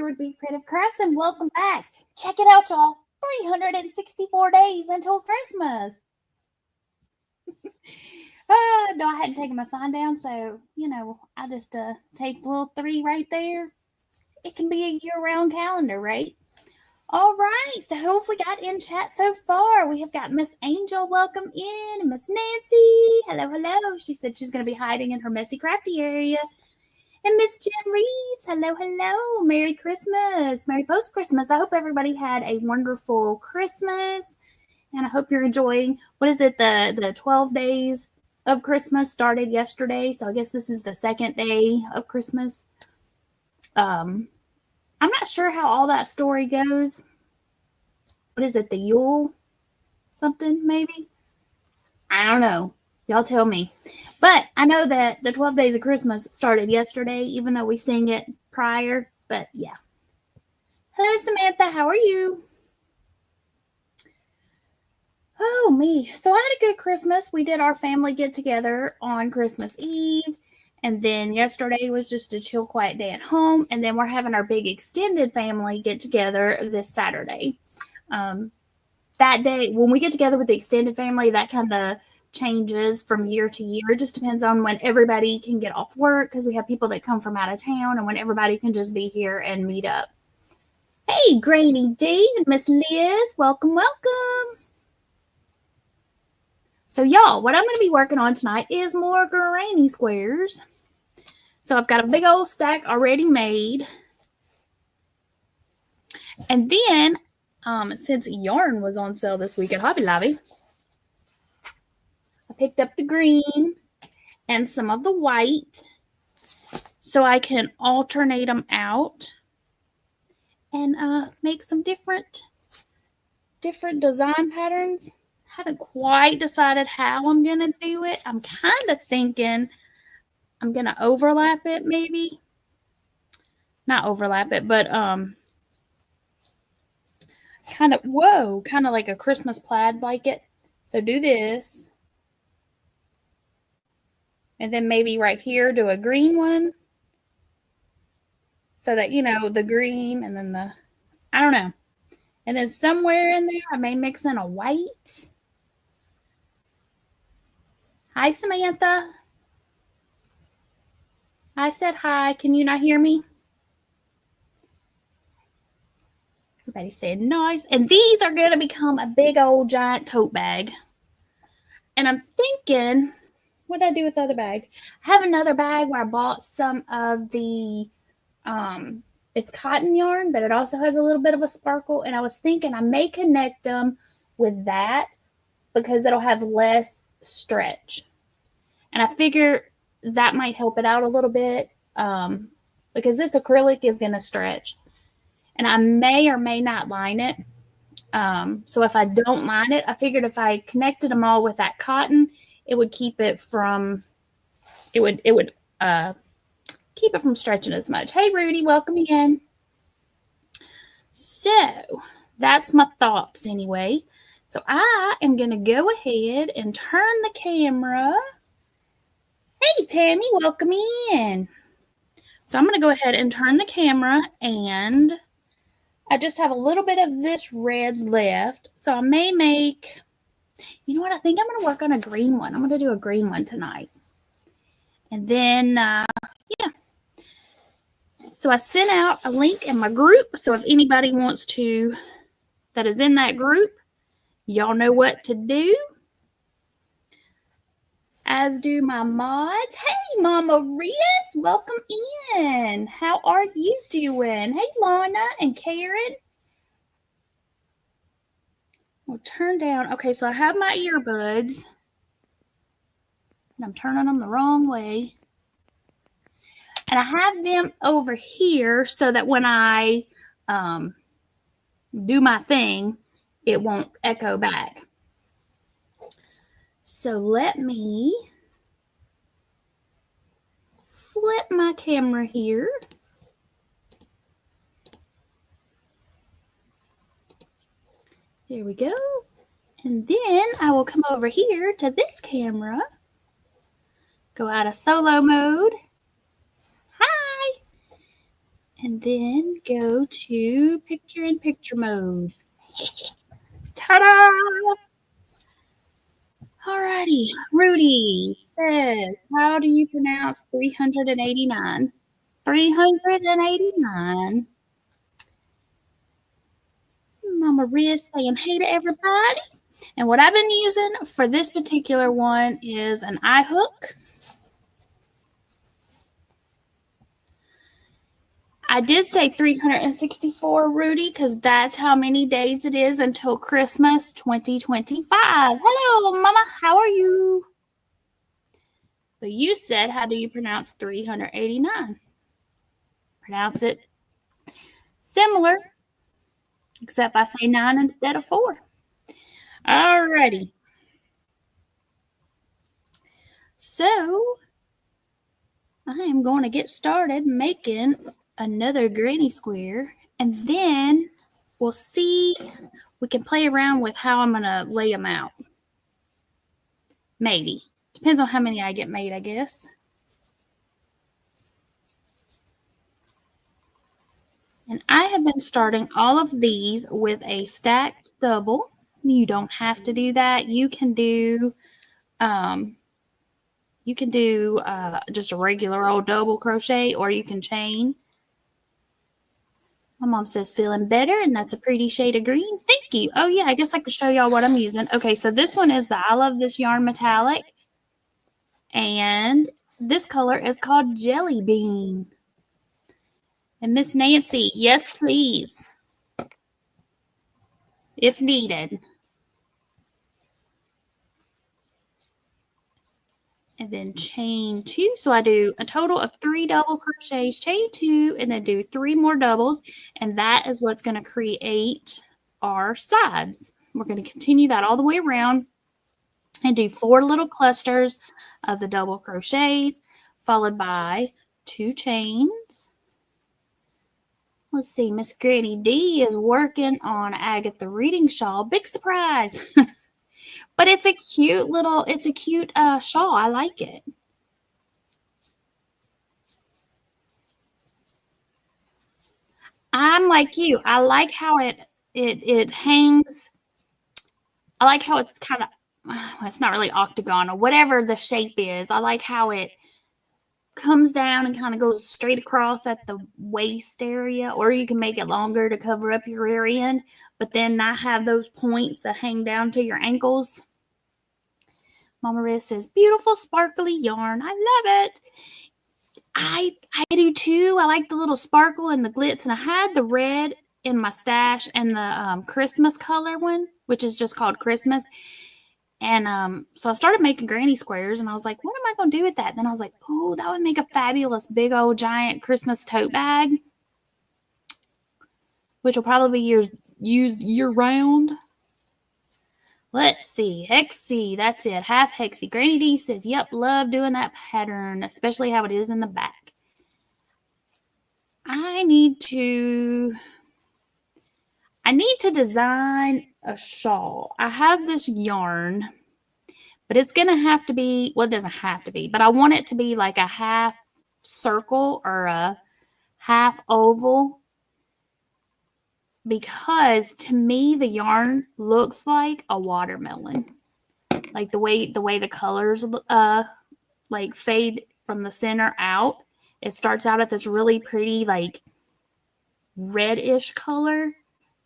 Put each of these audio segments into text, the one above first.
here with BeeCreative Crafts, and welcome back. Check it out, y'all. 364 days until Christmas. No, I hadn't taken my sign down, so, I just taped the little 3 right there. It can be a year-round calendar, right? All right, so who have we got in chat so far? We have got Miss Angel, welcome in, Miss Nancy, hello. She said she's going to be hiding in her messy crafty area. And Miss Jen Reeves, hello. Merry Christmas. Merry post-Christmas. I hope everybody had a wonderful Christmas. And I hope you're enjoying, what is it, the 12 days of Christmas started yesterday. So I guess this is the second day of Christmas. I'm not sure how all that story goes. What is it, the Yule something maybe? I don't know. Y'all tell me. But I know that the 12 days of Christmas started yesterday, even though we sing it prior. But yeah. Hello, Samantha. How are you? Oh, me. So I had a good Christmas. We did our family get together on Christmas Eve. And then yesterday was just a chill, quiet day at home. And then we're having our big extended family get together this Saturday. That day, when we get together with the extended family, that kind of changes from year to year. It just depends on when everybody can get off work, because we have people that come from out of town, and when everybody can just be here and meet up. Hey, Granny D and Miss Liz, welcome. So y'all, what I'm going to be working on tonight is more granny squares. So I've got a big old stack already made. And then, since yarn was on sale this week at Hobby Lobby, I picked up the green and some of the white so I can alternate them out and make some different design patterns. Haven't quite decided how I'm going to do it. I'm kind of thinking I'm going to overlap it maybe. Not overlap it, but kind of like a Christmas plaid blanket. So do this. And then maybe right here, do a green one. So that, the green and then I don't know. And then somewhere in there, I may mix in a white. Hi, Samantha. I said hi. Can you not hear me? Everybody said nice. And these are going to become a big old giant tote bag. And I'm thinking, what did I do with the other bag? I have another bag where I bought some of the, it's cotton yarn, but it also has a little bit of a sparkle. And I was thinking I may connect them with that because it'll have less stretch. And I figure that might help it out a little bit because this acrylic is going to stretch. And I may or may not line it. So if I don't line it, I figured if I connected them all with that cotton, it would keep it from, it would keep it from stretching as much. Hey, Rudy, welcome again. So that's my thoughts anyway. So I am going to go ahead and turn the camera. Hey, Tammy, welcome in. So I'm going to go ahead and turn the camera, and I just have a little bit of this red left. So I may make, you know what? I think I'm going to work on a green one. I'm going to do a green one tonight. And then, yeah. So I sent out a link in my group. So if anybody wants to, that is in that group, y'all know what to do. As do my mods. Hey, Mama Rias, welcome in. How are you doing? Hey, Lana and Karen. We'll turn down. Okay, so I have my earbuds. And I'm turning them the wrong way. And I have them over here so that when I do my thing, it won't echo back. So let me flip my camera here. There we go. And then I will come over here to this camera, go out of solo mode. Hi. And then go to picture-in-picture mode. Ta-da! Alrighty, Rudy says, how do you pronounce 389? 389. Mama Riz saying hey to everybody. And what I've been using for this particular one is an eye hook. I did say 364, Rudy, because that's how many days it is until Christmas 2025. Hello, Mama. How are you? But you said, how do you pronounce 389? Pronounce it similar, except I say 9 instead of 4. Alrighty. So, I am going to get started making another granny square, and then we'll see, we can play around with how I'm going to lay them out. Maybe. Depends on how many I get made, I guess. And I have been starting all of these with a stacked double. You don't have to do that. You can do just a regular old double crochet, or you can chain. My mom says feeling better, and that's a pretty shade of green. Thank you. Oh yeah, I guess I could show y'all what I'm using. Okay, so this one is the I Love This Yarn Metallic, and this color is called Jelly Bean. And Miss Nancy, yes please, if needed. And then chain 2. So I do a total of 3 double crochets, chain 2, and then do 3 more doubles. And that is what's going to create our sides. We're going to continue that all the way around and do 4 little clusters of the double crochets, followed by 2 chains. Let's see, Miss Granny D is working on Agatha Reading shawl. Big surprise. But it's a cute little, shawl. I like it. I'm like you. I like how it hangs. I like how it's kind of, it's not really octagon or whatever the shape is. I like how it comes down and kind of goes straight across at the waist area, or you can make it longer to cover up your rear end, but then not have those points that hang down to your ankles. Mama Riz says, beautiful sparkly yarn. I love it. I do too. I like the little sparkle and the glitz, and I had the red in my stash and the Christmas color one, which is just called Christmas. And so I started making granny squares, and I was like, what am I going to do with that? Then I was like, oh, that would make a fabulous big old giant Christmas tote bag, which will probably be used year-round. Let's see. Hexie. That's it. Half Hexie. Granny D says, yep, love doing that pattern, especially how it is in the back. I need to design a shawl. I have this yarn, but it's going to have to be, well, it doesn't have to be, but I want it to be like a half circle or a half oval, because to me the yarn looks like a watermelon, like the way the colors like fade from the center out. It starts out at this really pretty like reddish color,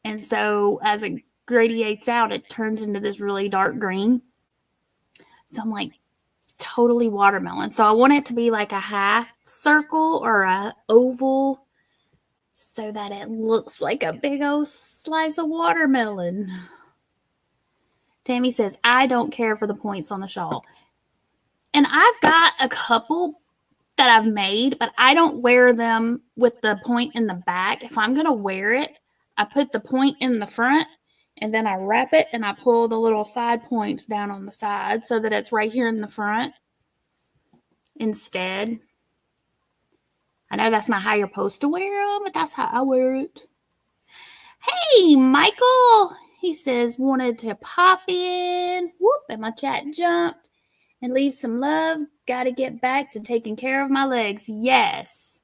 and so as it gradiates out, it turns into this really dark green. So I'm like, totally watermelon. So I want it to be like a half circle or a oval, so that it looks like a big old slice of watermelon. Tammy says, I don't care for the points on the shawl. And I've got a couple that I've made, but I don't wear them with the point in the back. If I'm going to wear it, I put the point in the front, and then I wrap it and I pull the little side points down on the side so that it's right here in the front instead. I know that's not how you're supposed to wear them, but that's how I wear it. Hey, Michael. He says, wanted to pop in. Whoop, and my chat jumped. And leave some love. Got to get back to taking care of my legs. Yes.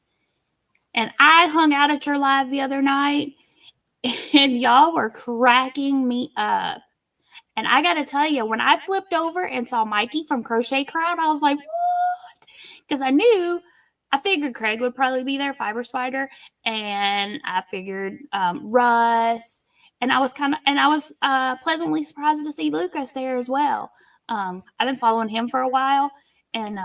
And I hung out at your live the other night, and y'all were cracking me up. And I got to tell you, when I flipped over and saw Mikey from Crochet Crowd, I was like, what? Because I figured Craig would probably be there, Fiber Spider, and I figured Russ, and I was pleasantly surprised to see Lucas there as well. I've been following him for a while, and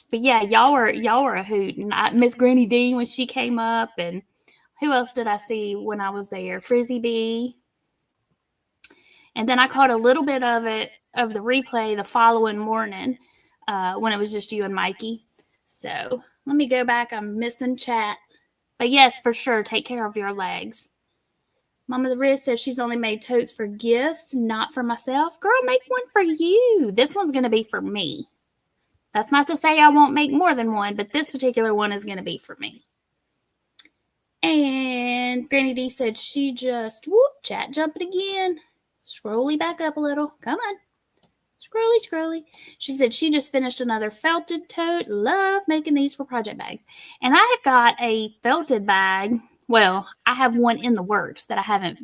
but yeah, y'all were a hoot. And Miss Granny Dean when she came up, and who else did I see when I was there? Frizzy B. And then I caught a little bit of the replay the following morning when it was just you and Mikey. So let me go back. I'm missing chat. But yes, for sure, take care of your legs. Mama the Riz says she's only made totes for gifts, not for myself. Girl, make one for you. This one's going to be for me. That's not to say I won't make more than one, but this particular one is going to be for me. And Granny D said she just, chat jumping again. Scrolly back up a little. Come on. Scrolly. She said she just finished another felted tote. Love making these for project bags. And I have got a felted bag. Well, I have one in the works that I haven't,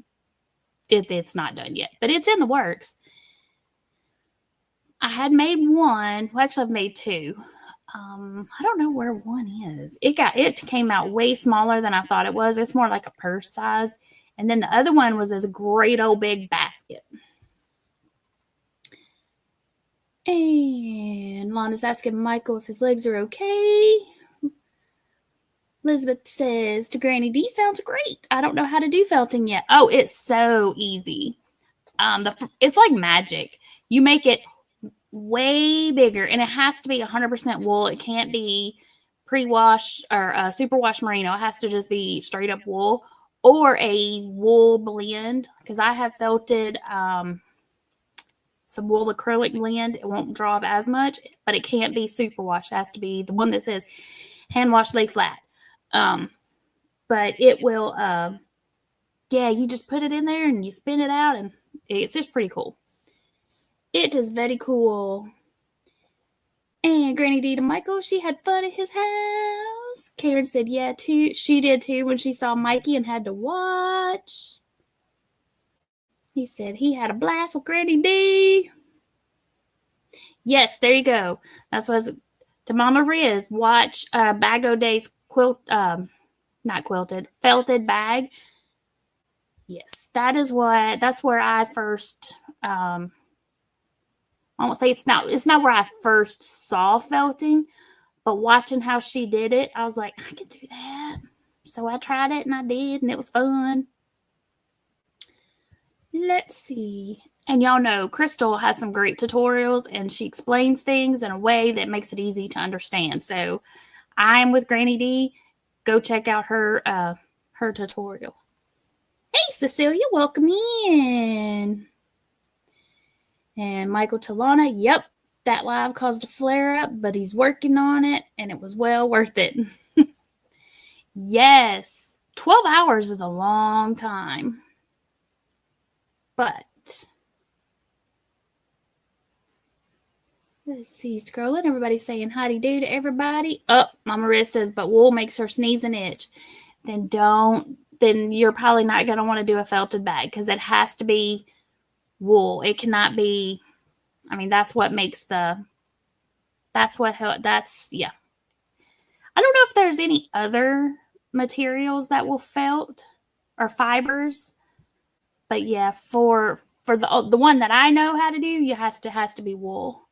it's not done yet, but it's in the works. I had made one. Well, actually, I've made two. I don't know where one is. It came out way smaller than I thought it was. It's more like a purse size. And then the other one was this great old big basket. And Lana's asking Michael if his legs are okay. Elizabeth says to Granny D, sounds great. I don't know how to do felting yet. Oh, it's so easy. It's like magic. You make it way bigger, and it has to be 100% wool. It can't be pre-washed or superwash merino. It has to just be straight up wool or a wool blend, because I have felted some wool acrylic blend. It won't draw up as much, but it can't be superwash. It has to be the one that says hand wash, lay flat. But it will, you just put it in there and you spin it out, and it's just pretty cool. It is very cool. And Granny D to Michael, she had fun at his house. Karen said, yeah, too. She did too when she saw Mikey and had to watch. He said he had a blast with Granny D. Yes, there you go. That's what to Mama Riz. Watch Bag O Day's felted bag. Yes, that's where I first, I won't say it's not where I first saw felting, but watching how she did it, I was like, I can do that. So I tried it and I did, and it was fun. Let's see. And y'all know Crystal has some great tutorials, and she explains things in a way that makes it easy to understand. So I'm with Granny D. Go check out her tutorial. Hey, Cecilia, welcome in. And Michael Talana, yep, that live caused a flare-up, but he's working on it, and it was well worth it. Yes, 12 hours is a long time. But let's see, scrolling. Everybody's saying howdy-do to everybody. Oh, Mama Riz says, but wool makes her sneeze and itch. Then you're probably not going to want to do a felted bag, because it has to be wool. It cannot be, that's what makes yeah. I don't know if there's any other materials that will felt or fibers, but yeah, for the one that I know how to do, has to be wool.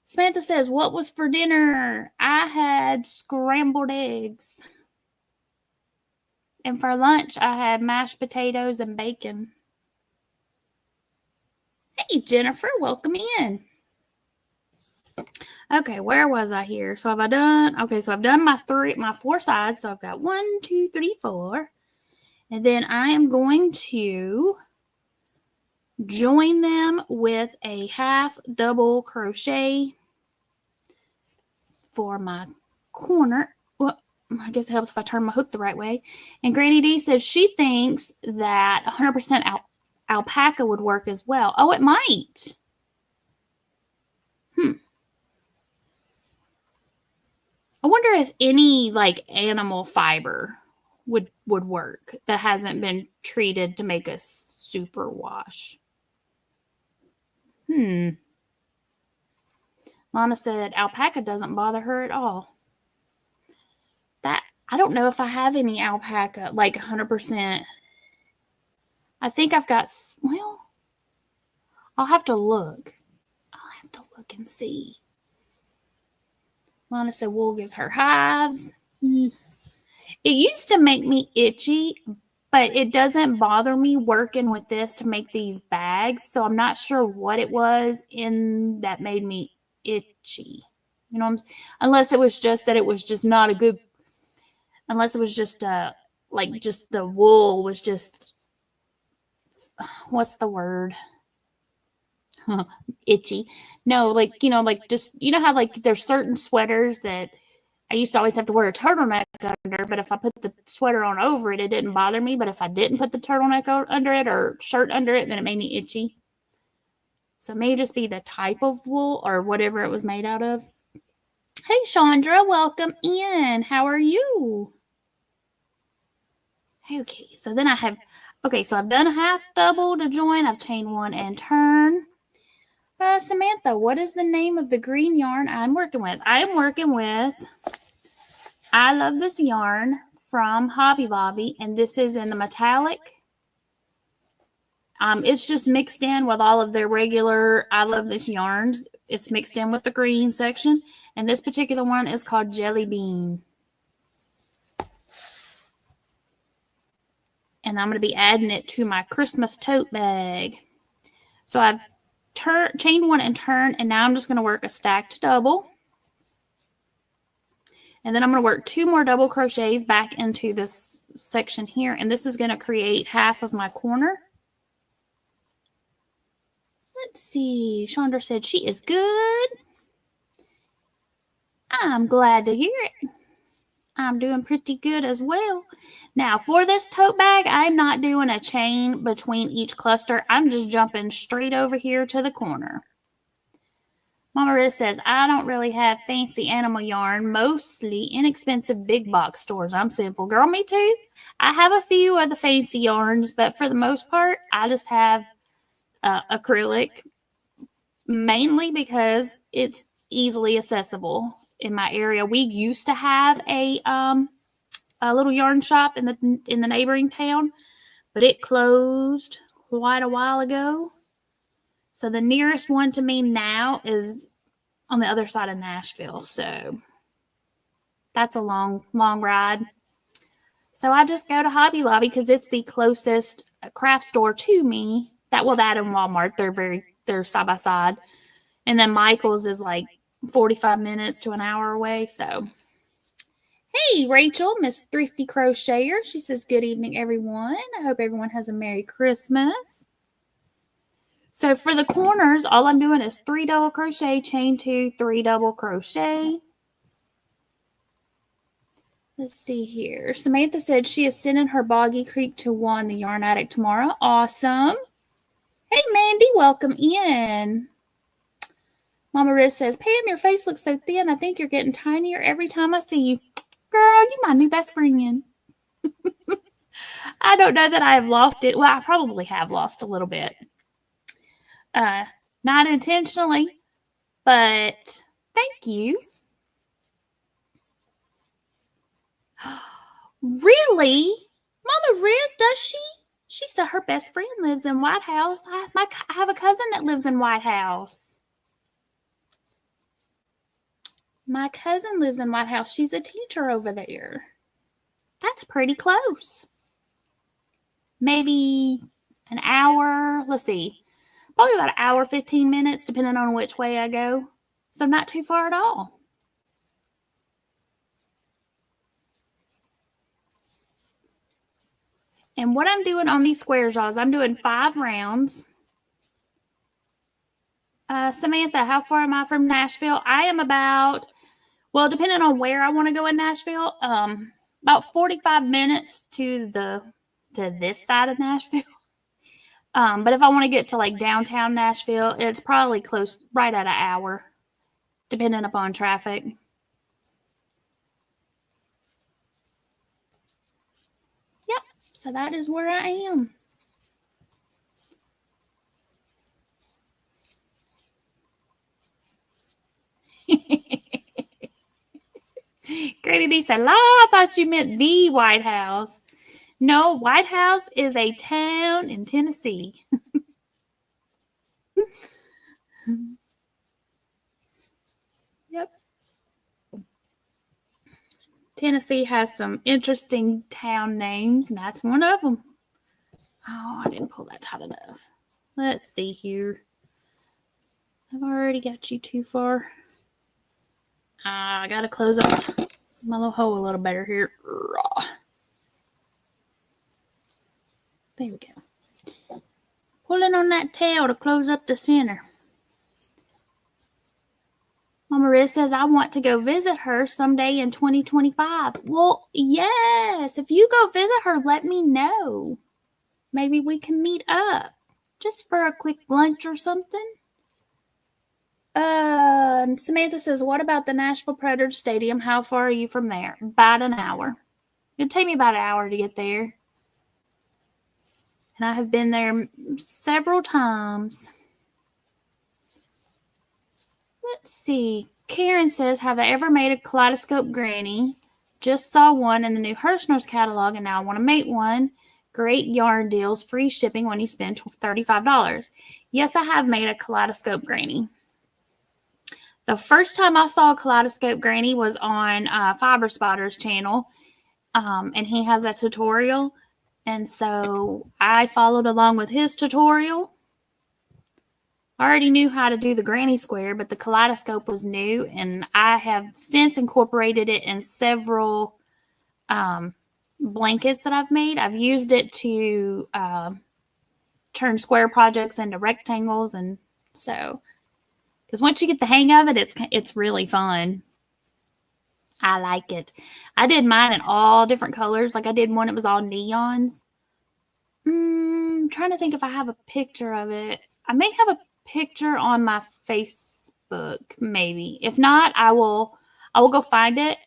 Samantha says, what was for dinner? I had scrambled eggs. And for lunch, I had mashed potatoes and bacon. Hey, Jennifer, welcome in. Okay, where was I here? So I've done my 4 sides. So I've got 1, 2, 3, 4. And then I am going to join them with a half double crochet for my corner. Well, I guess it helps if I turn my hook the right way. And Granny D says she thinks that 100% alpaca would work as well. Oh, it might. I wonder if any like animal fiber would work that hasn't been treated to make a super wash. Lana said alpaca doesn't bother her at all. That I don't know if I have any alpaca, like 100%. I think I've got, well, I'll have to look. I'll have to look and see. Lana said wool gives her hives. It used to make me itchy, but it doesn't bother me working with this to make these bags. So I'm not sure what it was in that made me itchy. You know what I'm saying? Unless it was just that it was just not a good, unless it was just like just the wool was just, what's the word? Itchy. No, like, you know, like just, you know how like there's certain sweaters that I used to always have to wear a turtleneck under, but if I put the sweater on over it, it didn't bother me. But if I didn't put the turtleneck under it or shirt under it, then it made me itchy. So it may just be the type of wool or whatever it was made out of. Hey, Chandra, welcome in. How are you? Okay, so then I have, okay, so I've done a half double to join. I've chained one and turn. Samantha, what is the name of the green yarn I'm working with? I'm working with I Love This Yarn from Hobby Lobby, and this is in the metallic. It's just mixed in with all of their regular I Love This yarns. It's mixed in with the green section, and this particular one is called Jelly Bean. And I'm going to be adding it to my Christmas tote bag. So I've chained one and turned, and now I'm just going to work a stacked double. And then I'm going to work 2 more double crochets back into this section here, and this is going to create half of my corner. Let's see. Chandra said she is good. I'm glad to hear it. I'm doing pretty good as well. Now, for this tote bag, I'm not doing a chain between each cluster. I'm just jumping straight over here to the corner. Mama Riz says, I don't really have fancy animal yarn, mostly inexpensive big box stores. I'm simple. Girl, me too. I have a few of the fancy yarns, but for the most part, I just have acrylic, mainly because it's easily accessible in my area. We used to have a little yarn shop in the neighboring town, but it closed quite a while ago. So the nearest one to me now is on the other side of Nashville. So that's a long ride. So I just go to Hobby Lobby because it's the closest craft store to me. That and Walmart, they're side by side. And then Michael's is like 45 minutes to an hour away. So hey, Rachel, Miss Thrifty Crocheter. She says, good evening, everyone. I hope everyone has a Merry Christmas. So for the corners, all I'm doing is 3 double crochet, chain 2, 3 double crochet. Let's see here. Samantha said she is sending her Boggy Creek to Juan, the Yarn Addict, tomorrow. Awesome. Hey, Mandy, welcome in. Mama Riz says, Pam, your face looks so thin. I think you're getting tinier every time I see you. Girl, you my new best friend. I don't know that I have lost it. Well, I probably have lost a little bit. Not intentionally, but thank you. Really? Mama Riz, does she? She said her best friend lives in White House. I have a cousin that lives in White House. My cousin lives in White House. She's a teacher over there. That's pretty close. Maybe an hour. Let's see. Probably about an hour, 15 minutes, depending on which way I go. So not too far at all. And what I'm doing on these squares, y'all, is I'm doing 5 rounds. Samantha, how far am I from Nashville? I am about, well, depending on where I want to go in Nashville, about 45 minutes to this side of Nashville. But if I want to get to like downtown Nashville, it's probably close, right at an hour, depending upon traffic. So that is where I am. Grady D said, "La, I thought you meant the White House." No, White House is a town in Tennessee. Yep. Tennessee has some interesting town names, and that's one of them. Oh, I didn't pull that tight enough. Let's see here. I've already got you too far. I gotta close up my little hole a little better here. There we go. Pulling on that tail to close up the center. Mama Riz says, I want to go visit her someday in 2025. Well, yes. If you go visit her, let me know. Maybe we can meet up. Just for a quick lunch or something. Samantha says, what about the Nashville Predators Stadium? How far are you from there? About an hour. It'd take me about an hour to get there. And I have been there several times. Let's see. Karen says, have I ever made a kaleidoscope granny? Just saw one in the new Hirschner's catalog and now I want to make one. Great yarn deals, free shipping when you spend $35. Yes, I have made a kaleidoscope granny. The first time I saw a kaleidoscope granny was on Fiber Spotter's channel, and he has a tutorial. And so I followed along with his tutorial. I already knew how to do the granny square, but the kaleidoscope was new, and I have since incorporated it in several blankets that I've made. I've used it to turn square projects into rectangles, and so because once you get the hang of it, it's really fun. I like it. I did mine in all different colors. Like I did one, it was all neons. I'm trying to think if I have a picture of it. I may have a picture on my Facebook, maybe. If not, I will go find it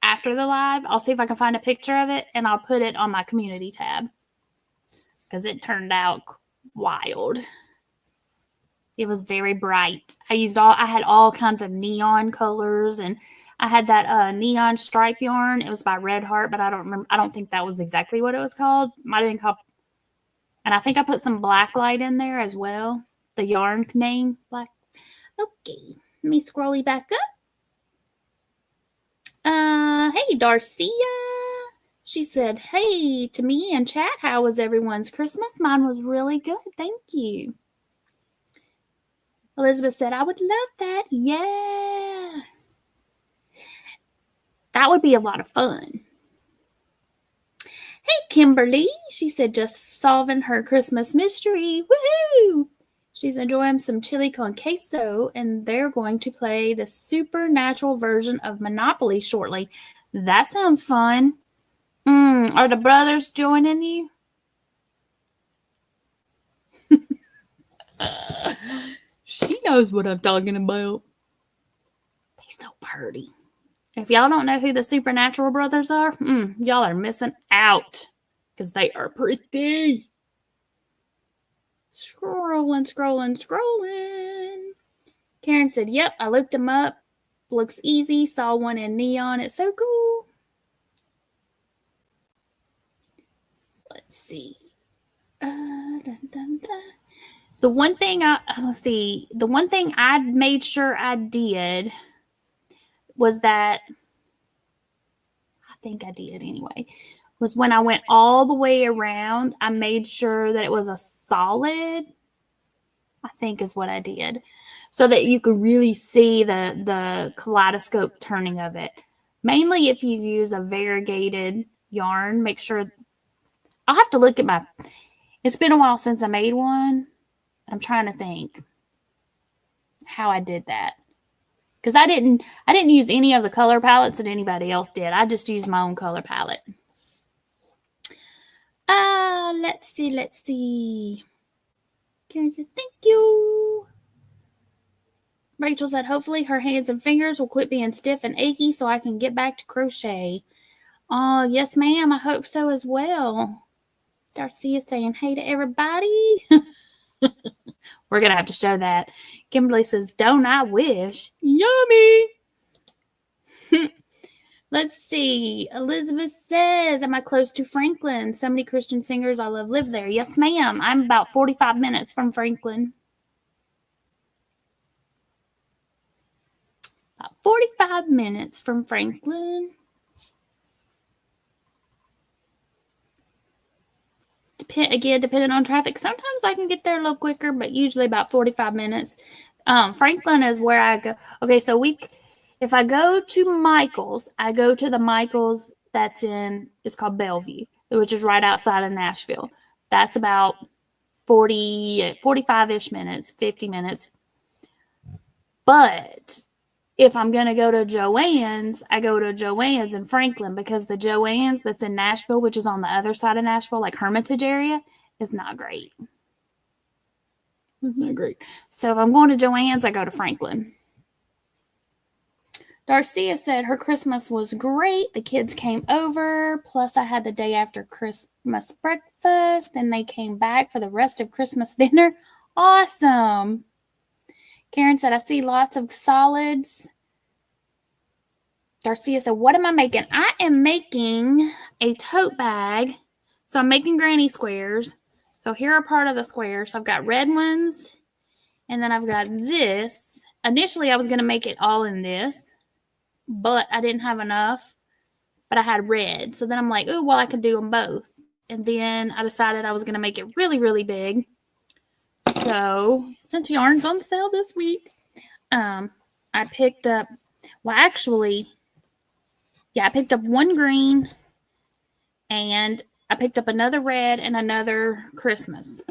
after the live. I'll see if I can find a picture of it, and I'll put it on my community tab because it turned out wild. It was very bright. I had all kinds of neon colors, and I had that neon stripe yarn. It was by Red Heart, but I don't remember. I don't think that was exactly what it was called. Might have been called. And I think I put some black light in there as well. The yarn name, black. Okay, let me scroll back up. Hey, Darcia. She said, hey to me in chat. How was everyone's Christmas? Mine was really good. Thank you. Elizabeth said, I would love that. Yeah. That would be a lot of fun. Hey, Kimberly. She said, just solving her Christmas mystery. Woohoo! She's enjoying some chili con queso, and they're going to play the supernatural version of Monopoly shortly. That sounds fun. Are the brothers joining you? She knows what I'm talking about. They're so pretty. If y'all don't know who the Supernatural brothers are, y'all are missing out because they are pretty. Scrolling. Karen said, yep, I looked them up. Looks easy. Saw one in neon. It's so cool. Let's see. The one thing I made sure I did was that, I think I did anyway, was when I went all the way around, I made sure that it was a solid, I think is what I did, so that you could really see the kaleidoscope turning of it. Mainly if you use a variegated yarn, make sure, I'll have to look at it's been a while since I made one. I'm trying to think how I did that. Because I didn't use any of the color palettes that anybody else did. I just used my own color palette. Let's see. Karen said, thank you. Rachel said, hopefully her hands and fingers will quit being stiff and achy so I can get back to crochet. Oh, yes, ma'am. I hope so as well. Darcy is saying hey to everybody. We're going to have to show that. Kimberly says, don't I wish? Yummy. Let's see. Elizabeth says, am I close to Franklin? So many Christian singers I love live there. Yes, ma'am. I'm about 45 minutes from Franklin. About 45 minutes from Franklin. Depending on traffic. Sometimes I can get there a little quicker, but usually about 45 minutes. Franklin is where I go. Okay, so if I go to Michael's, I go to the Michael's that's it's called Bellevue, which is right outside of Nashville. That's about 45-ish minutes, 50 minutes. But if I'm going to go to Joann's, I go to Joann's in Franklin, because the Joann's that's in Nashville, which is on the other side of Nashville, like Hermitage area, is not great. It's not great. So if I'm going to Joann's, I go to Franklin. Darcia said her Christmas was great. The kids came over. Plus, I had the day after Christmas breakfast. Then they came back for the rest of Christmas dinner. Awesome. Karen said, I see lots of solids. Darcia said, what am I making? I am making a tote bag. So I'm making granny squares. So here are part of the squares. So I've got red ones. And then I've got this. Initially, I was going to make it all in this, but I didn't have enough. But I had red. So then I'm like, oh, well, I could do them both. And then I decided I was going to make it really, really big. So since yarn's on sale this week, I picked up, I picked up one green, and I picked up another red and another Christmas.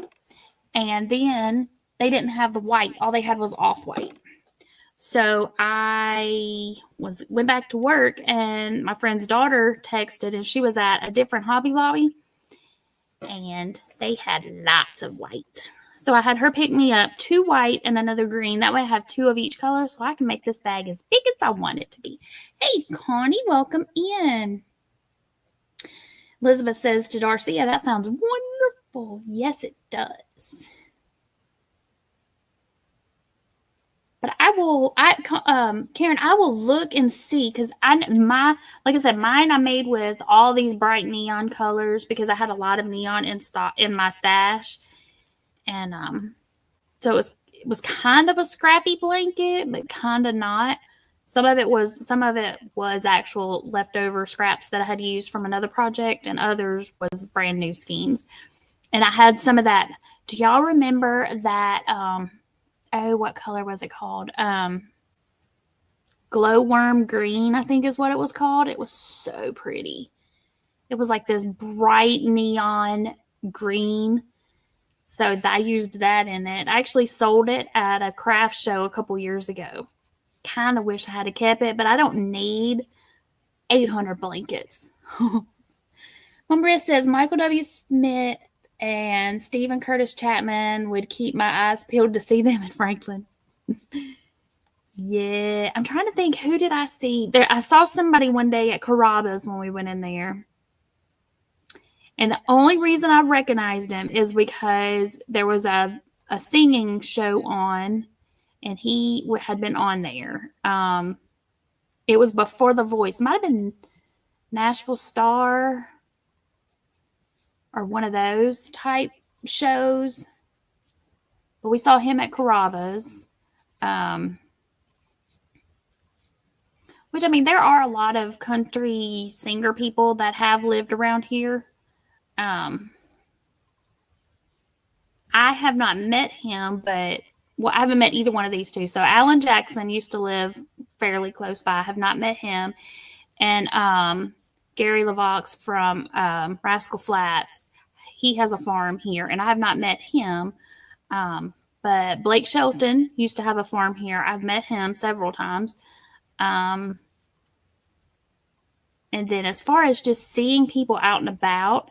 And then they didn't have the white. All they had was off-white. So I went back to work, and my friend's daughter texted, and she was at a different Hobby Lobby, and they had lots of white. So I had her pick me up 2 white and another green. That way I have 2 of each color, so I can make this bag as big as I want it to be. Hey, Connie, welcome in. Elizabeth says to Darcy, yeah, that sounds wonderful. Yes, it does. But Karen, I will look and see, because like I said, mine I made with all these bright neon colors because I had a lot of neon in my stash. And so it was kind of a scrappy blanket, but kind of not. Some of it was actual leftover scraps that I had used from another project, and others was brand new schemes. And I had some of that. Do y'all remember that? What color was it called? Glowworm green, I think is what it was called. It was so pretty. It was like this bright neon green. So I used that in it. I actually sold it at a craft show a couple years ago. Kind of wish I had kept it, but I don't need 800 blankets. Maria says, Michael W. Smith and Stephen Curtis Chapman would keep my eyes peeled to see them in Franklin. Yeah, I'm trying to think, who did I see there? I saw somebody one day at Carrabba's when we went in there. And the only reason I recognized him is because there was a singing show on, and he had been on there. It was before The Voice. It might have been Nashville Star or one of those type shows. But we saw him at Carrabba's. Which, I mean, there are a lot of country singer people that have lived around here. I have not met him, but I haven't met either one of these two. So Alan Jackson used to live fairly close by. I have not met him. And Gary LaVox from Rascal Flats, he has a farm here, and I have not met him. But Blake Shelton used to have a farm here. I've met him several times. And then as far as just seeing people out and about,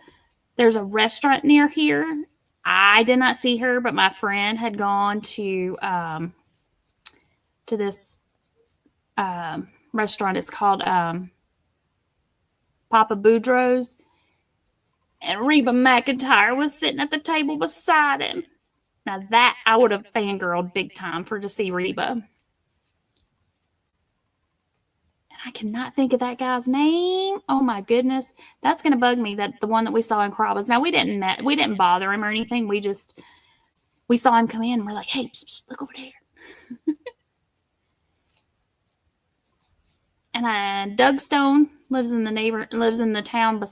there's a restaurant near here. I did not see her, but my friend had gone to this restaurant. It's called Papa Boudreaux's. And Reba McEntire was sitting at the table beside him. Now that I would have fangirled big time to see Reba. And I cannot think of that guy's name. Oh my goodness. That's gonna bug me, that the one that we saw in Carrabba's. Now we didn't bother him or anything. We saw him come in and we're like, hey, look over there. And Doug Stone lives in the town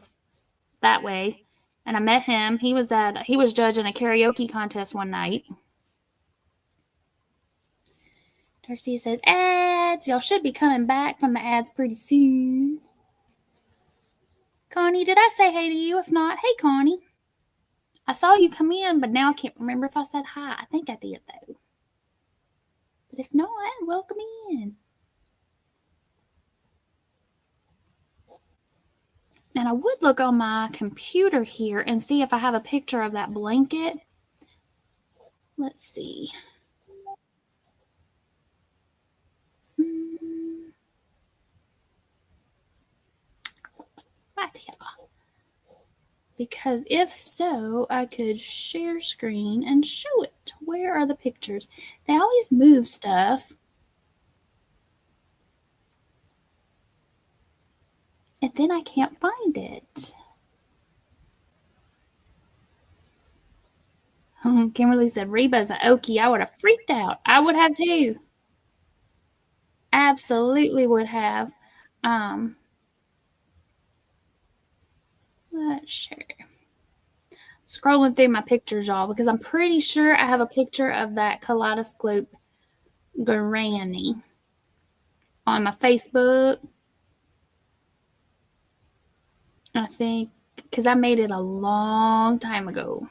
that way. And I met him. He was judging a karaoke contest one night. Darcy says, ads. Y'all should be coming back from the ads pretty soon. Connie, did I say hey to you? If not, hey, Connie. I saw you come in, but now I can't remember if I said hi. I think I did, though. But if not, welcome in. And I would look on my computer here and see if I have a picture of that blanket. Let's see. Right here. Because if so, I could share screen and show it. Where are the pictures? They always move stuff. And then I can't find it. Kimberly said, Reba's an Okie. I would have freaked out. I would have too. Absolutely would have. Let's share. Scrolling through my pictures, y'all, because I'm pretty sure I have a picture of that kaleidoscope granny on my Facebook. I think, because I made it a long time ago.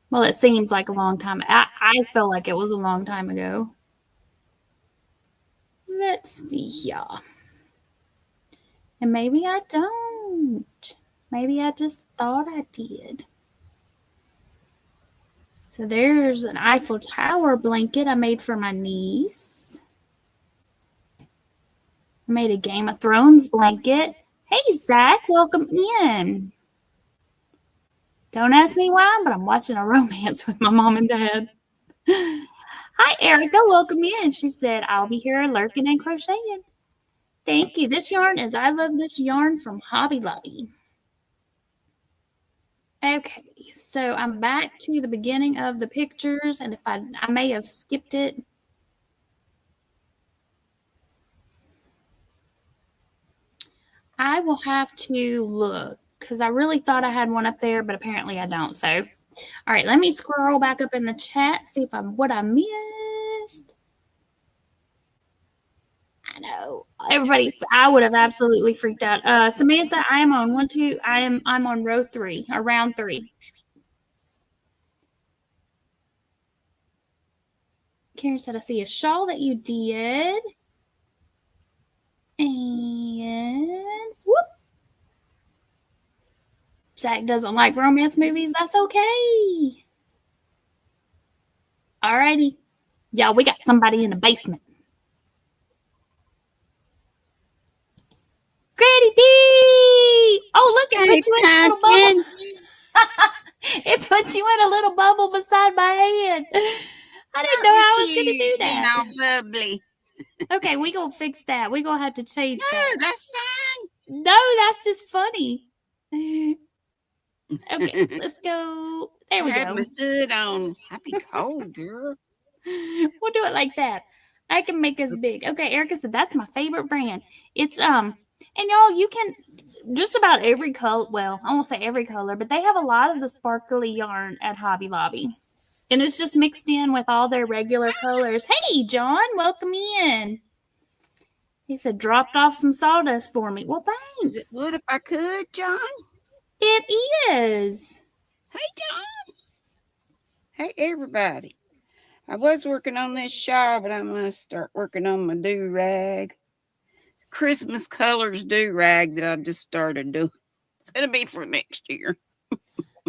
Well, it seems like a long time. I feel like it was a long time ago. Let's see here. And maybe I don't. Maybe I just thought I did. So there's an Eiffel Tower blanket I made for my niece. I made a Game of Thrones blanket. Hey, Zach, welcome in. Don't ask me why, but I'm watching a romance with my mom and dad. Hi, Erica, welcome in. She said, I'll be here lurking and crocheting. Thank you. This yarn is I Love This Yarn from Hobby Lobby. Okay, so I'm back to the beginning of the pictures, and if I may have skipped it. I will have to look, because I really thought I had one up there, but apparently I don't. So, all right, let me scroll back up in the chat, see if what I missed. I know everybody. I would have absolutely freaked out. Samantha, I am on I'm on row 3 or round 3. Karen said, I see a shawl that you did. And whoop. Zach doesn't like romance movies. That's okay. Alrighty. Y'all, we got somebody in the basement. Granny D! Oh, look, it puts you in a little bubble. It puts you in a little bubble beside my hand. I didn't know how I was going to do that. All bubbly. Okay, we gonna fix that. We gonna have to change that. No, that's fine. No, that's just funny. Okay, let's go. There we go. I had my hood on. I'd be cold, girl. We'll do it like that. I can make us big. Okay, Erica said that's my favorite brand. It's and y'all, you can just about every color. Well, I won't say every color, but they have a lot of the sparkly yarn at Hobby Lobby. And it's just mixed in with all their regular colors. Hey, John, welcome in. He said, dropped off some sawdust for me. Well, thanks. Is it wood if I could, John? It is. Hey, John. Hey, everybody. I was working on this shawl, but I must start working on my do-rag. Christmas colors do-rag that I just started doing. It's going to be for next year.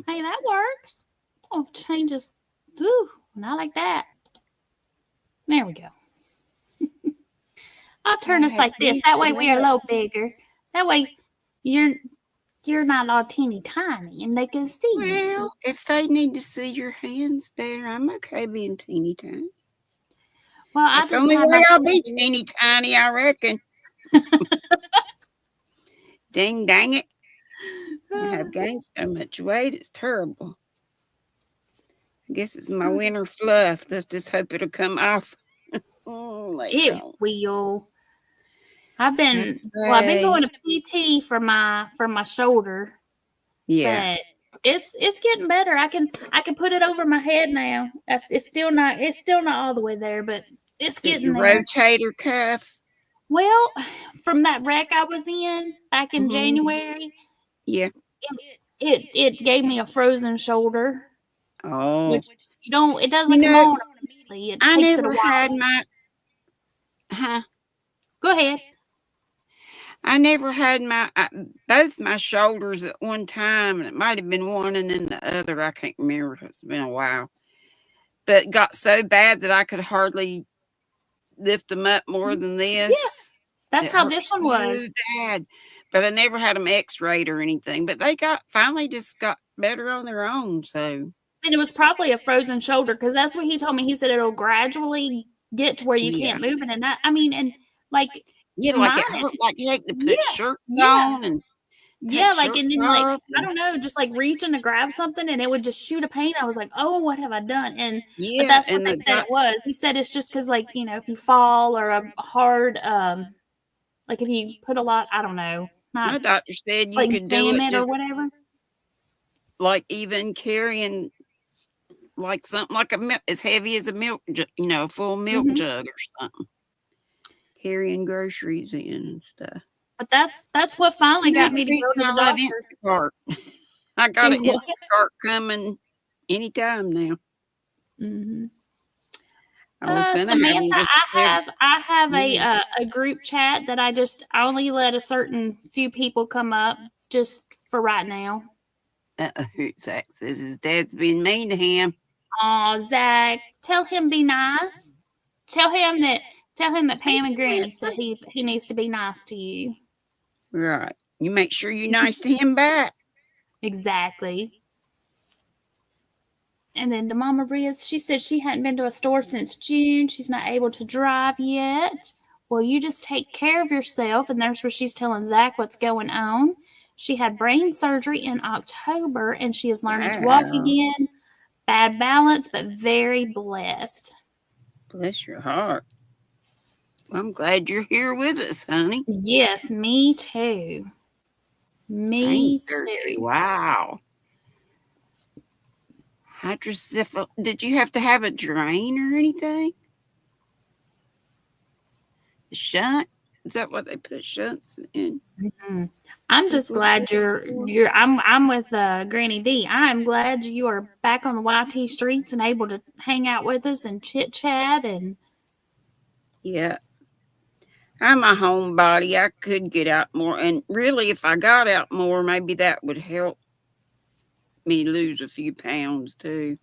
Hey, that works. Oh, changes. Ooh, not like that. There we go. I'll turn us like this. That way we are a little bigger. That way you're you're not all teeny tiny and they can see you. Well, if they need to see your hands better, I'm okay being teeny tiny. Well, I That's the just only had way my I'll be scissors. teeny tiny, I reckon. Dang, dang it. I have gained so much weight, it's terrible. I guess it's my winter fluff. Let's just hope it'll come off later It on. will. I've been Okay. going to PT for my shoulder, Yeah. but it's getting better. I can put it over my head now. It's still not all the way there, but it's Is it getting your there. rotator cuff? Well, from that wreck I was in back in Hmm. January, Yeah. it gave me a frozen shoulder, Oh. which you don't it You doesn't come know, on immediately. It I takes it a never while. had my, huh? Go ahead. I never had both my shoulders at one time, and it might have been one and then the other. I can't remember. It's been a while. But it got so bad that I could hardly lift them up more than Yeah, this. that's It how hurt this one so was. bad. But I never had them x-rayed or anything. But they finally just got better on their own. So, And it was probably a frozen shoulder because that's what he told me. He said it'll gradually get to where you yeah. can't move it, and that I mean, and like Yeah, like mine, it hurt like you had to put yeah, shirts yeah, on and yeah, take like shirts and then like off. I And, don't know, just like reaching to grab something and it would just shoot a pain. I was like, oh, what have I done? And but yeah. that's what And they said it was. He said it's just because like if you fall or a hard like if you put a lot, I don't know, not my doctor said you like could do jam it it or just whatever. like even carrying like something like as heavy as a milk, a full milk Hmm. jug or something. Carrying groceries in and stuff. But that's what finally got Another me to go reason to the I love doctor. Instacart. I got Do an what? Instacart coming anytime now. Hmm. I was gonna have Samantha, them just I have yeah. a group chat that I only let a certain few people come up just for right now. Zach says his dad's being mean to him. Oh, Zach, tell him be nice. Tell him that He's Pam and Granny said nice. he needs to be nice to you. Right. You make sure you're nice to him back. Exactly. And then to Mama Riz, she said she hadn't been to a store since June. She's not able to drive yet. Well, you just take care of yourself. And there's where she's telling Zach what's going on. She had brain surgery in October and she is learning to walk Wow. again. Bad balance, but very blessed. Bless your heart. I'm glad you're here with us, honey. Yes, me too. Brain Me surgery. too. Wow. Hydrocephal. Did you have to have a drain or anything? A shunt? Is that what they put shunts in? Mhm. I'm just People's glad shunts for? I'm with Granny D. I'm glad you are back on the YT streets and able to hang out with us and chit chat and Yeah. I'm a homebody. I could get out more. And really, if I got out more, maybe that would help me lose a few pounds too.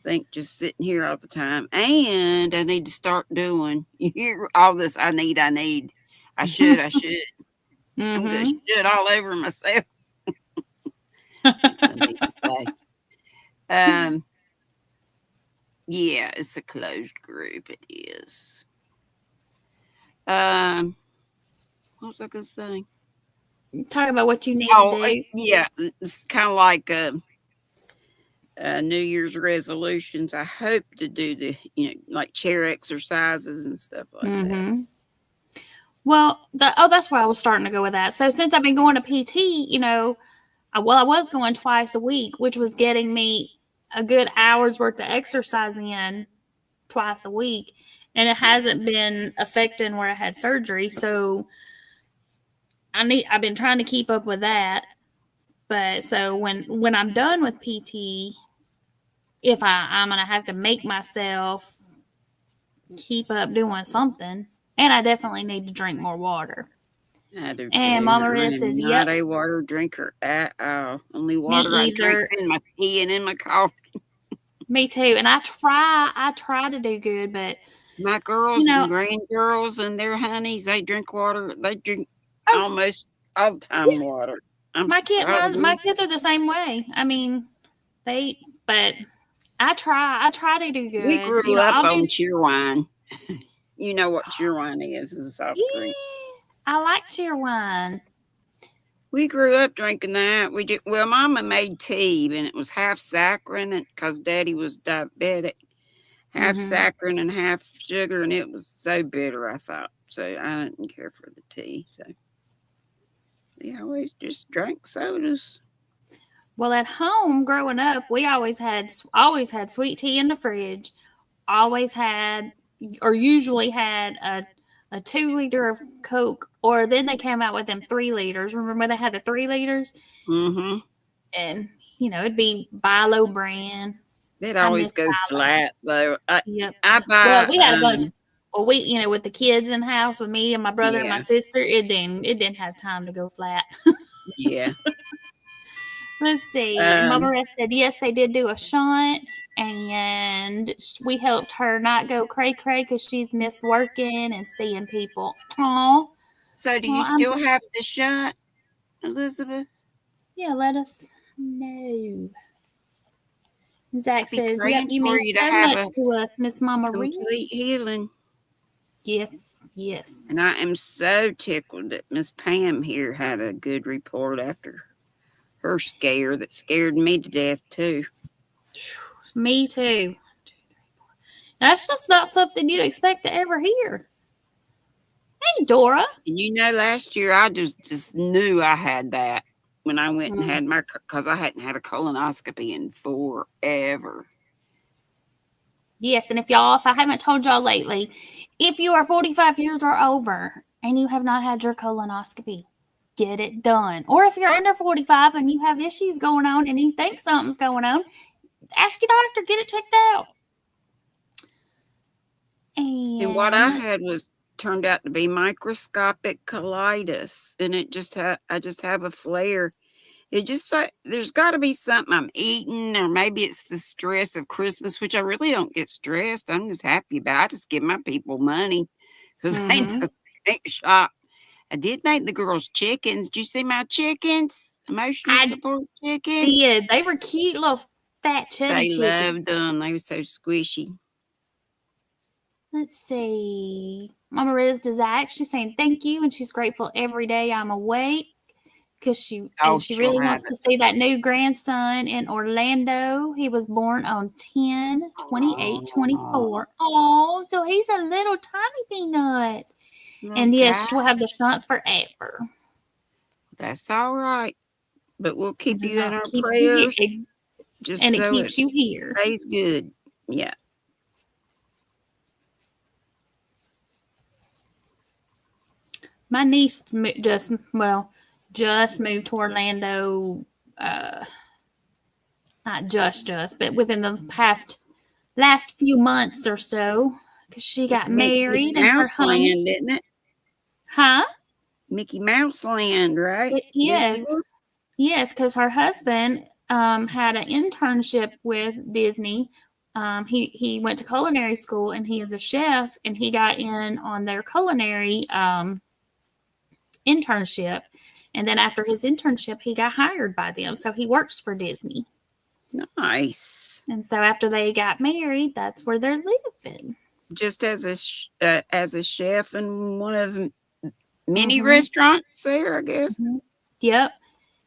Think just sitting here all the time. And I need to start doing you hear all this I need. I should. I'm gonna mm-hmm. shit all over myself. Thinks I need to say. Um yeah, it's a closed group. It is. Um what was I gonna say? Talk about what you need to Oh do. yeah, it's kind of like New Year's resolutions. I hope to do the like chair exercises and stuff like that. Mm-hmm. Well, that's where I was starting to go with that. So since I've been going to PT, I was going twice a week, which was getting me a good hour's worth of exercise in twice a week, and it hasn't been affecting where I had surgery. So I've been trying to keep up with that. But so when I'm done with PT, if I'm gonna have to make myself keep up doing something, and I definitely need to drink more water. I do And too. Mama I Riz am says, not "Yep, a water drinker at all. Only me water I drink's either. in my tea and in my coffee. Me too." And I try to do good, but My you girls know, and grandgirls and their honeys, they drink water. They drink oh almost all the yeah, time water. My probably. kids are the same way. I mean, but I try to do We good. grew You know, up I'll on do. cheerwine. You know what cheerwine is? It's a soft drink. Yeah, I like Cheerwine. We grew up drinking that. We did well. Mama made tea, and it was half saccharin, because Daddy was diabetic. Half Mm-hmm. saccharin and half sugar, and it was so bitter. I thought so. I didn't care for the tea, so we always just drank sodas. Well, at home growing up, we always had sweet tea in the fridge. Always had, or usually had a 2 liter of Coke, or then they came out with them 3 liters. Remember when they had the 3 liters? Mm-hmm. And it'd be Bilo brand. It I always miss go Bilo. flat though. I Yep. I Well, buy we had a bunch. Well, with the kids in the house with me and my brother and my yeah, sister, it didn't have time to go flat. yeah. Let's see. Mama Um Rest said yes, they did do a shunt, and we helped her not go cray cray because she's missed working and seeing people. Oh, so do well, you still have the shot, Elizabeth? yeah. Let us know. Zach I'll be says, "Yep, praying you for mean you to so have much a to us, Miss Mama complete Reese." healing. Yes, And yes. I am so tickled that Miss Pam here had a good report after her scare that scared me to death too. Me too. That's just not something you expect to ever hear. Hey, Dora. And last year I just knew I had that when I went and Mm. had because I hadn't had a colonoscopy in forever. Yes, and if I haven't told y'all lately, if you are 45 years or over and you have not had your colonoscopy, get it done. Or if you're under 45 and you have issues going on and you think something's going on, ask your doctor, get it checked out. And what I And had was turned out to be microscopic colitis, and I just have a flare. It just like there's got to be something I'm eating, or maybe it's the stress of Christmas, which I really don't get stressed. I'm just happy about. I just give my people money because they mm-hmm. know they shop. I did make the girls chickens. Did you see my chickens? Emotional I support chickens. did. They were cute little fat chubby They chickens. loved them. They were so squishy. Let's see. Mama Riz to Zach, she's saying thank you and she's grateful every day I'm awake. Because Oh, she she'll really have wants it. to see that new grandson in Orlando. He was born on 10/28/24. Oh, so he's a little tiny peanut. Little And yes, guy. she'll have the shunt forever. That's all right. But we'll keep you in our Keep you prayers here, just and it so it keeps you here. stays good. Yeah. My niece just moved to Orlando. Not just, but within the last few months or so, because she It's got Mickey married and her Mouse home, Land, isn't it? huh? Mickey Mouse Land, right? It Disney is. World? Yes, because her husband had an internship with Disney. He went to culinary school and he is a chef, and he got in on their culinary internship. And then after his internship, he got hired by them. So he works for Disney. Nice. And so after they got married, that's where they're living. Just as a chef in one of many Mm-hmm. restaurants there, I guess. Mm-hmm. Yep. How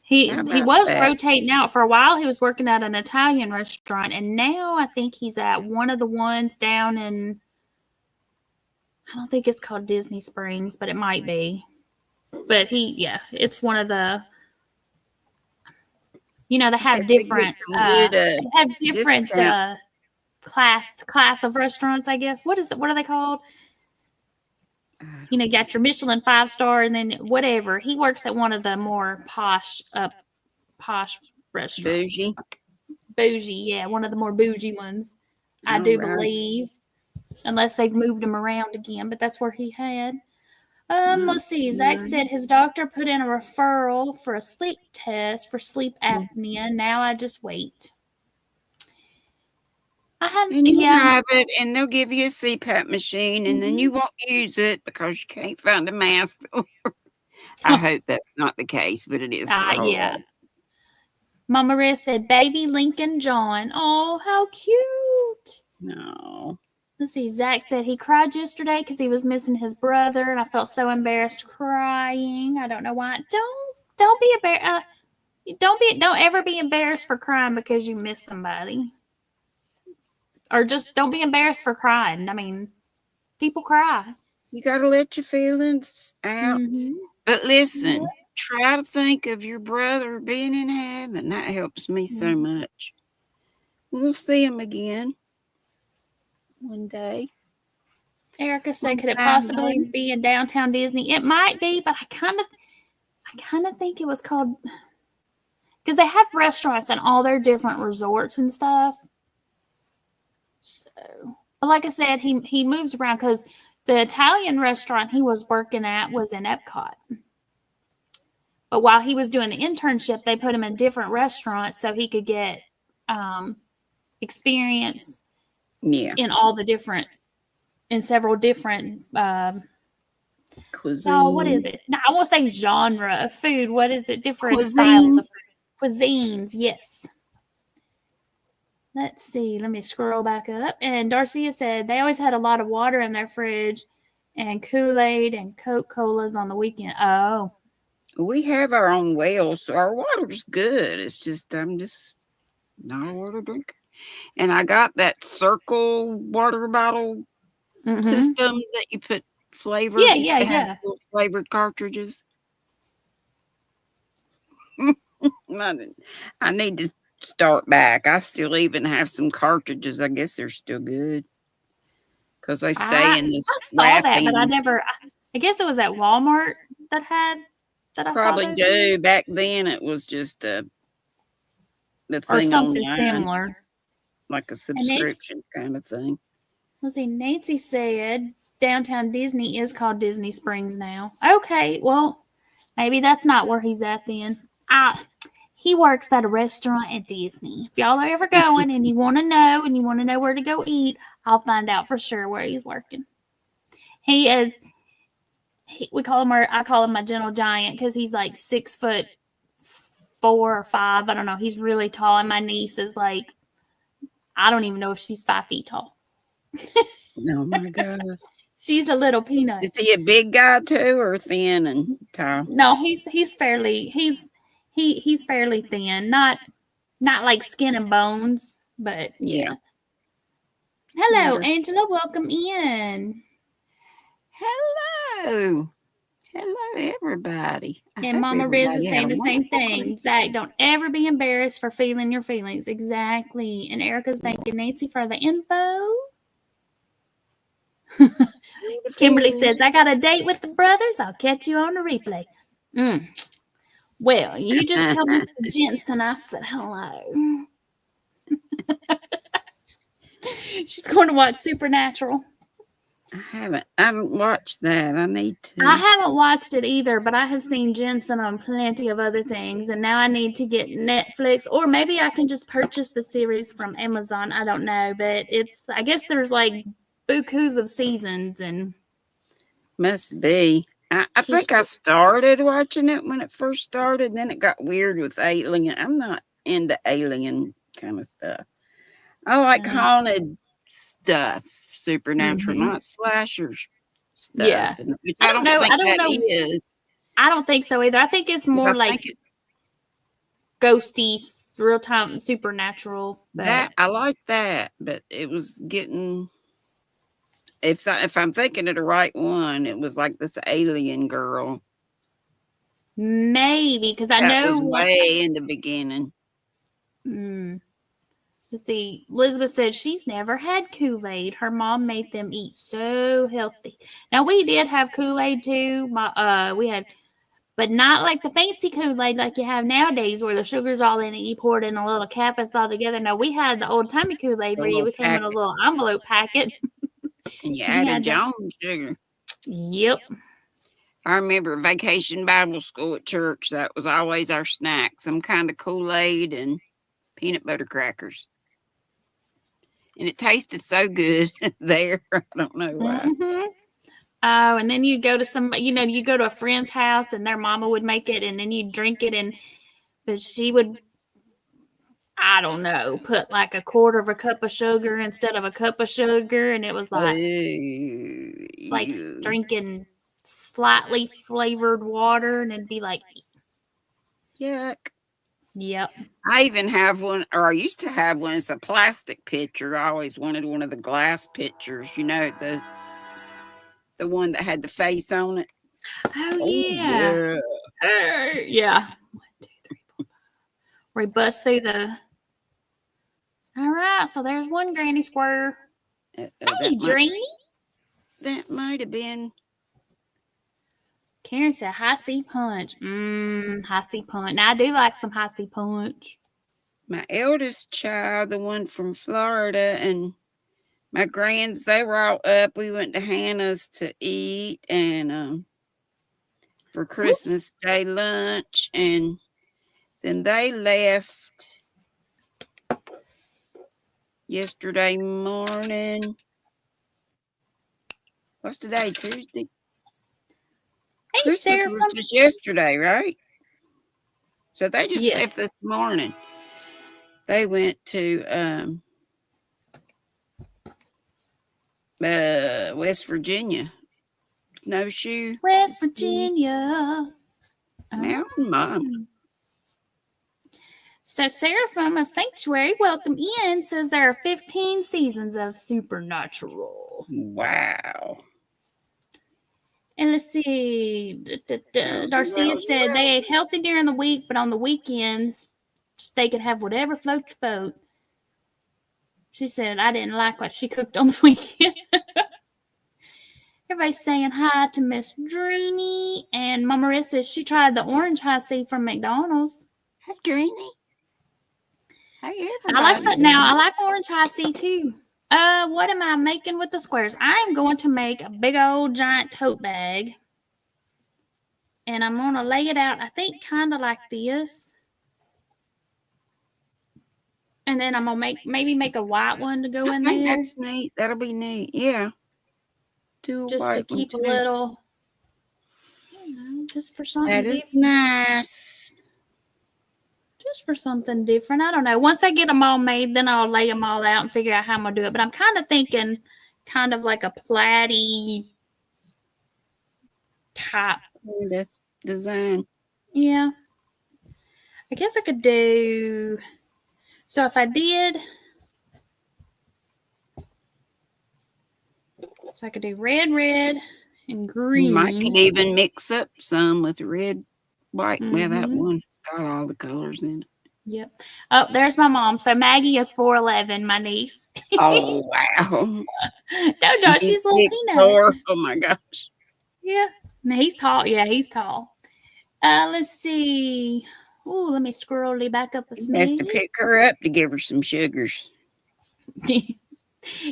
He about was that? rotating out for a while. He was working at an Italian restaurant, and now I think he's at one of the ones down in. I don't think it's called Disney Springs, but it might be. But it's one of the. They I bet have they get different. some good discount. Class of restaurants. I guess what are they called? I You got your Michelin 5-star, and then whatever. He works at one of the more posh restaurants. bougie. Bougie, yeah, one of the more bougie ones, I All do right. believe, unless they've moved him around again. But that's where he had. Let's That's see. Zach nice. said his doctor put in a referral for a sleep test for sleep apnea. Now I just wait. And you Yeah. have it, and they'll give you a CPAP machine, and then Mhm. you won't use it because you can't find a mask. I hope that's not the case, but it is for her. Yeah. Mama Riz said, "Baby Lincoln John." Oh, how cute! No. Let's see. Zach said he cried yesterday because he was missing his brother, and I felt so embarrassed crying. I don't know why. Don't be embarrassed. Don't ever be embarrassed for crying because you miss somebody, or just don't be embarrassed for crying. I mean, people cry. You got to let your feelings out. Mm-hmm. But listen, try to think of your brother being in heaven. That helps me so much. We'll see him again one day. Erica said, "Could it possibly be in downtown Disney?" It might be, but I kind of think it was called, because they have restaurants in all their different resorts and stuff. So, but like I said, he moves around because the Italian restaurant he was working at was in Epcot. But while he was doing the internship, they put him in different restaurants so he could get experience in all the different, in several different cuisine. So what is it? No, I won't say genre of food. What is it? Different styles of food. Cuisines, yes. Let's see. Let me scroll back up. And Darcia said they always had a lot of water in their fridge and Kool-Aid and Coca-Colas on the weekend. Oh. We have our own wells, so our water's good. It's just I'm just not a water drinker. And I got that circle water bottle system that you put flavors. Yeah. Has those flavored cartridges. I need to start back. I still even have some cartridges. I guess they're still good because they stay in this wrapping. I saw that, but I guess it was at Walmart that had that. I probably saw do. Back then, it was just the thing or something online, similar, like a subscription kind of thing. Let's see. Nancy said downtown Disney is called Disney Springs now. Okay, well, maybe that's not where he's at then. He works at a restaurant at Disney. If y'all are ever going and you want to know where to go eat, I'll find out for sure where he's working. He is. I call him my gentle giant because he's like 6'4" or 5. I don't know. He's really tall, and my niece is like, I don't even know if she's 5 feet tall. Oh my God. She's a little peanut. Is he a big guy too, or thin and tall? No, he's fairly thin. Not like skin and bones, but yeah. Hello, Angela. Welcome in. Hello, everybody. And Mama Riz is saying the same thing. Zach, don't ever be embarrassed for feeling your feelings. Exactly. And Erica's thanking Nancy for the info. Kimberly says, "I got a date with the brothers. I'll catch you on the replay." Well, you just tell Mr. Jensen I said hello. She's going to watch Supernatural. I haven't watched that. I need to. I haven't watched it either, but I have seen Jensen on plenty of other things, and now I need to get Netflix, or maybe I can just purchase the series from Amazon. I don't know, but I guess there's like bukus of seasons, and must be. I think I started watching it when it first started, and then it got weird with Alien. I'm not into Alien kind of stuff. I like haunted stuff, supernatural, not slasher stuff. Yeah. I don't know. I don't think so either. I think it's more like ghosty, real-time supernatural. That I like that, but it was getting... If I'm thinking of the right one, it was like this alien girl. Maybe, because I know was way in the beginning. Let's see. Elizabeth said she's never had Kool-Aid. Her mom made them eat so healthy. Now we did have Kool-Aid too. We had, but not like the fancy Kool-Aid like you have nowadays, where the sugar's all in it. You pour it in a little cap, it's all together. No, we had the old timey Kool-Aid where you came in a little envelope packet. And you added your own sugar. Yep. I remember Vacation Bible School at church. That was always our snack. Some kind of Kool-Aid and peanut butter crackers. And it tasted so good there. I don't know why. Oh, and then you'd go to you go to a friend's house and their mama would make it and then you'd drink it but she would, I don't know, put like a quarter of a cup of sugar instead of a cup of sugar and it was like You. drinking slightly flavored water and it'd be like, Yuck. yep. I even have one, or I used to have one. It's a plastic pitcher. I always wanted one of the glass pitchers, the one that had the face on it. Oh, Oh, yeah. yeah. Yeah. 1, 2, 3, 4, 5. We bust through the. All right, so there's one granny square. Hey, Dreamy. That might have been. Karen said high C punch. High C punch. Now I do like some high C punch. My eldest child, the one from Florida, and my grands, they were all up. We went to Hannah's to eat and for Christmas Day lunch, and then they left yesterday morning. What's today? Tuesday? Hey, Christmas Sarah was just yesterday, right? So they just left this morning. They went to West Virginia. Snowshoe. West Virginia. Mountain Mom. So Seraphim of Sanctuary, welcome in, says there are 15 seasons of Supernatural. Wow. And let's see. Darcia said they ate healthy during the week, but on the weekends, they could have whatever floats your boat. She said, I didn't like what she cooked on the weekend. Everybody's saying hi to Miss Dreamy. And Mama Marissa said she tried the orange high C from McDonald's. Hi, Dreamy. Hey, I like orange high C too. What am I making with the squares? I am going to make a big old giant tote bag. And I'm going to lay it out, I think, kind of like this. And then I'm going to maybe make a white one to go in there. That's neat. That'll be neat. Yeah. Just to keep a little, just for something different. That is nice. Just for something different. I don't know. Once I get them all made, then I'll lay them all out and figure out how I'm going to do it. But I'm kind of thinking kind of like a platy type design. Yeah. I guess I could do, so if I did, so I could do red, and green. You might could even mix up some with red, white. Well, that one's got all the colors in it. Yep. Oh, there's my mom. So Maggie is 4'11", my niece. Oh, wow. No, she's a little peanut. Oh, my gosh. Yeah. No, he's tall. Yeah, he's tall. Let's see. Ooh, let me scroll back up a smidge. Has to pick her up to give her some sugars.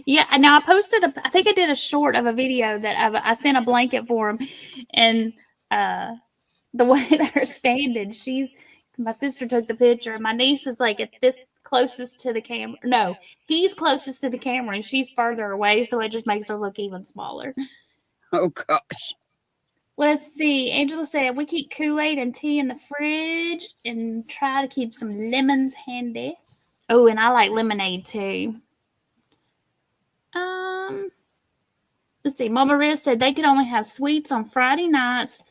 Yeah, now I posted I think I did a short of a video that I sent a blanket for him, and the way that they're standing, my sister took the picture, and my niece is like at this closest to the camera. No, he's closest to the camera, and she's further away, so it just makes her look even smaller. Oh gosh. Let's see. Angela said we keep Kool-Aid and tea in the fridge and try to keep some lemons handy. Oh, and I like lemonade too. Let's see. Mama Riz said they could only have sweets on Friday nights,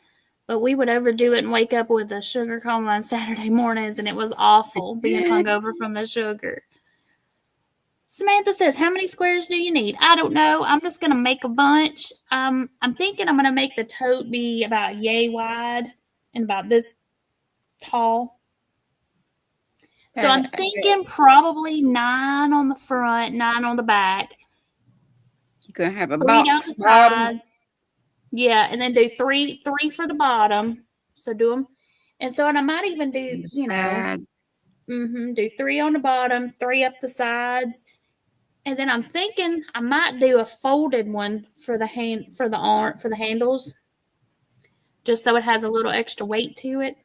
but we would overdo it and wake up with a sugar coma on Saturday mornings, and it was awful being hungover from the sugar. Samantha says, how many squares do you need? I don't know. I'm just going to make a bunch. I'm thinking I'm going to make the tote be about yay wide and about this tall. So I'm thinking probably 9 on the front, 9 on the back. You're going to have a 3 box down the sides. Yeah, and then do 3 for the bottom. So do them. And so and I might even do, do 3 on the bottom, 3 up the sides. And then I'm thinking I might do a folded one for the handles, just so it has a little extra weight to it.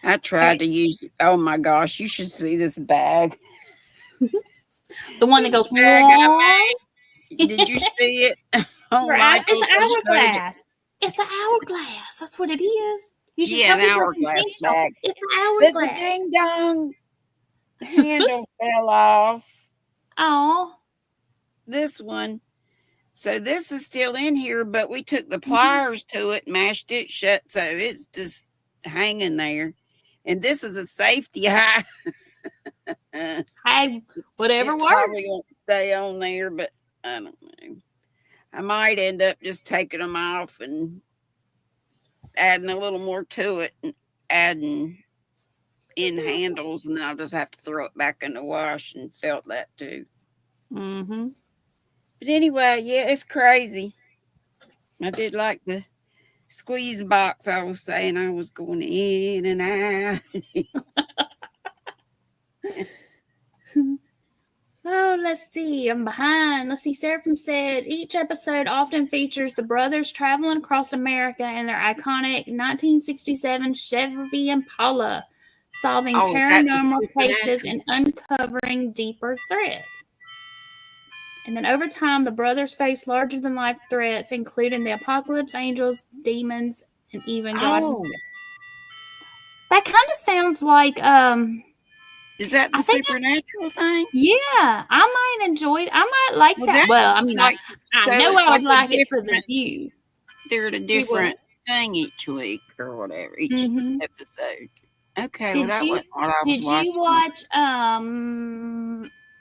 I tried to use. Oh my gosh! You should see this bag. The one that goes. Did you see it on It's Michael's? an I showed it. hourglass. It's an hourglass. That's what it is. You should Yeah, tell an people it's hourglass intentional. bag. It's an But the hourglass. ding dong handle fell off. Oh. This one. So this is still in here, but we took the Mm-hmm. pliers to it, mashed it shut, so it's just hanging there. And this is a safety eye. Hey, whatever It probably works. won't stay on there, but I don't know. I might end up just taking them off and adding a little more to it and adding in handles, and then I'll just have to throw it back in the wash and felt that too. Mm-hmm. But anyway, yeah, it's crazy. I did like the squeeze box I was saying I was going in and out. Oh, let's see. I'm behind. Let's see. Seraphim said each episode often features the brothers traveling across America in their iconic 1967 Chevy Impala, solving Oh, is that the paranormal cases supernatural? and uncovering deeper threats. And then over time, the brothers face larger than life threats, including the apocalypse, angels, demons, and even God Oh, himself. That kind of sounds like is that I the think supernatural thing? yeah, I might enjoy I might like Well, that. Well, that's I mean like, I so know it's I like would a like it for the different, view. they're a Do what? different thing each week or whatever, each Mm-hmm. episode. Okay, well, Did that you wasn't what I was watching. watch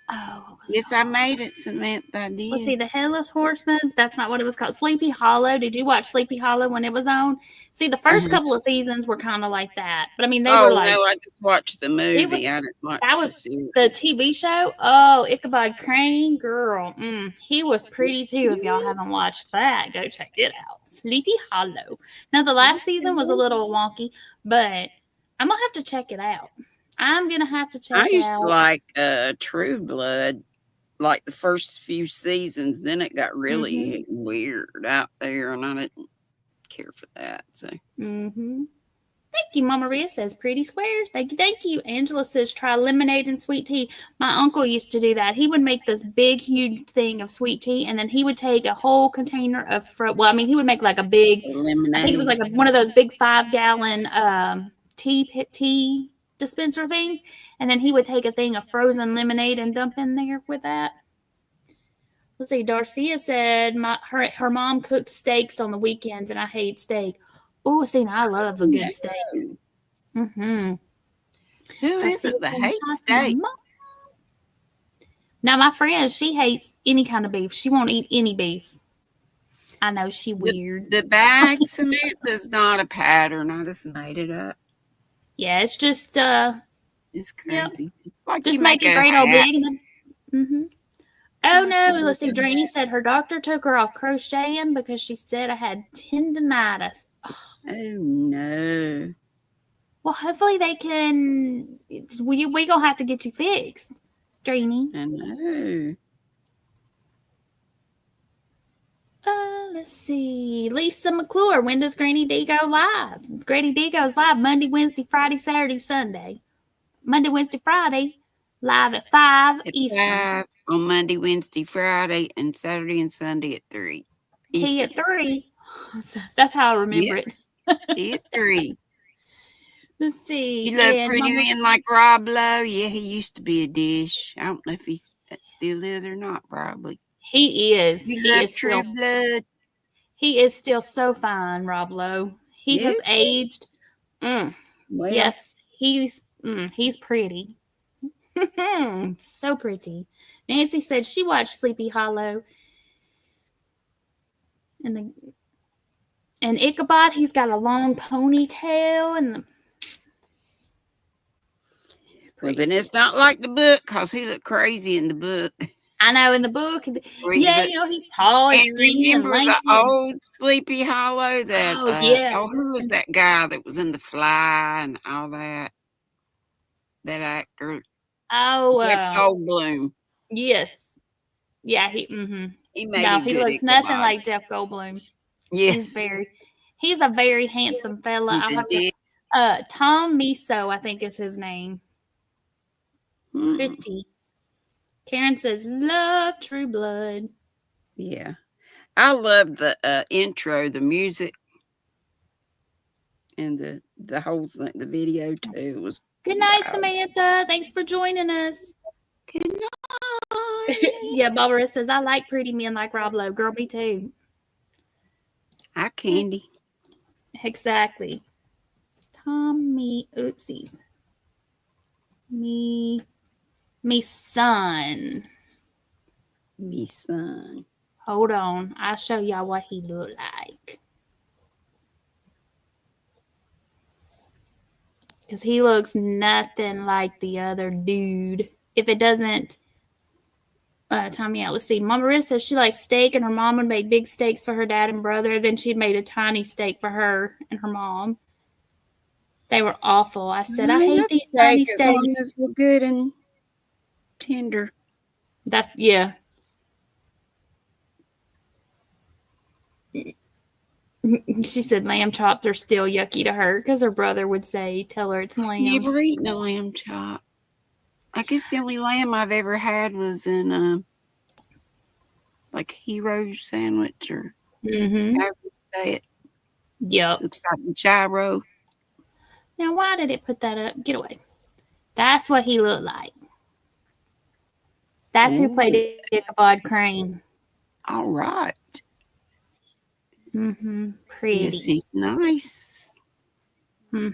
what was it Yes, I called? made it, Samantha. I Let's see, did. the Headless Horseman. That's not what it was called. Sleepy Hollow. Did you watch Sleepy Hollow when it was on? See, the first Uh-huh. couple of seasons were kind of like that, but I mean, they were Oh, like no, I just watched the it was. movie. I didn't That watch the was series. the TV show. Oh, Ichabod Crane, girl. He was pretty too. If y'all haven't watched that, go check it out. Sleepy Hollow. Now, the last season was a little wonky, but I'm gonna have to check it out. I'm gonna have to I check used to out. like True Blood, like the first few seasons. Then it got Mm-hmm. really weird out there, and I didn't care for that. So, Mm-hmm. Thank you, Mama Maria says pretty squares. Thank you, thank you. Angela says try lemonade and sweet tea. My uncle used to do that. He would make this big, huge thing of sweet tea, and then he would take a whole container of well, I mean, he would make like a big. I think it was lemonade. like one of those big 5-gallon tea dispenser things, and then he would take a thing of frozen lemonade and dump in there with that. Let's see. Darcia said her mom cooked steaks on the weekends, and I hate steak. Oh, see, now I love a good steak. Mm-hmm. Who is it that hates steak? Now, my friend, she hates any kind of beef. She won't eat any beef. I know she weird. The bag, Samantha's not a pattern. I just made it up. Yeah, it's just It's yep. crazy. It's like Just you make it a great old hat. big. And then, Oh no! Let's see. Drainey said her doctor took her off crocheting because she said I had tendonitis. Oh no! Well, hopefully they can. We gonna have to get you fixed, Drainey. I know. Let's see. Lisa McClure, when does Granny D go live? Granny D goes live Monday, Wednesday, Friday, Saturday, Sunday. Monday, Wednesday, Friday, live at 5 Eastern. 5 on Monday, Wednesday, Friday, and Saturday and Sunday at 3. Tea at 3. That's how I remember it. Tea at 3. Let's see. You love Pretty Men like Rob Lowe? Yeah, he used to be a dish. I don't know if he still is or not, probably. He is. You He love is True still. Blood? He is still so fine, Rob Lowe. He has aged. Well, yes, he's pretty. So pretty. Nancy said she watched Sleepy Hollow. And Ichabod, he's got a long ponytail and well, then it's not like the book, because he looked crazy in the book. I know in the book. Yeah, he's tall and skinny and lanky. Remember the old Sleepy Hollow that who was that guy that was in The Fly and all that? That actor. Jeff Goldblum. Yes. Yeah, he looks nothing like Jeff Goldblum. Yeah. He's a very handsome fella. Tom Miso, I think is his name. Pretty. Karen says, love True Blood. Yeah. I love the intro, the music, and the whole thing, the video too. It was Good night, wow. Samantha. Thanks for joining us. Good night. Yeah, Barbara says, I like pretty men like Rob Lowe. Girl, me too. Hi, Candy. Exactly. Tommy, oopsies. Me son. Me son. Hold on. I'll show y'all what he looked like. Because he looks nothing like the other dude. If it doesn't, Tommy out. Let's see. Mama Marissa says she likes steak, and her mom would make big steaks for her dad and brother. Then she'd made a tiny steak for her and her mom. They were awful. I said, I hate these steak tiny as long steaks. as they're good and tender. That's, yeah. She said lamb chops are still yucky to her because her brother would say, tell her it's lamb. Never eaten a lamb chop. I guess the only lamb I've ever had was in like hero sandwich or however you say it. Yep. Looks like gyro. Now, why did it put that up? Get away. That's what he looked like. That's who played Ichabod Crane. All right. Pretty. Yes, he's nice. They're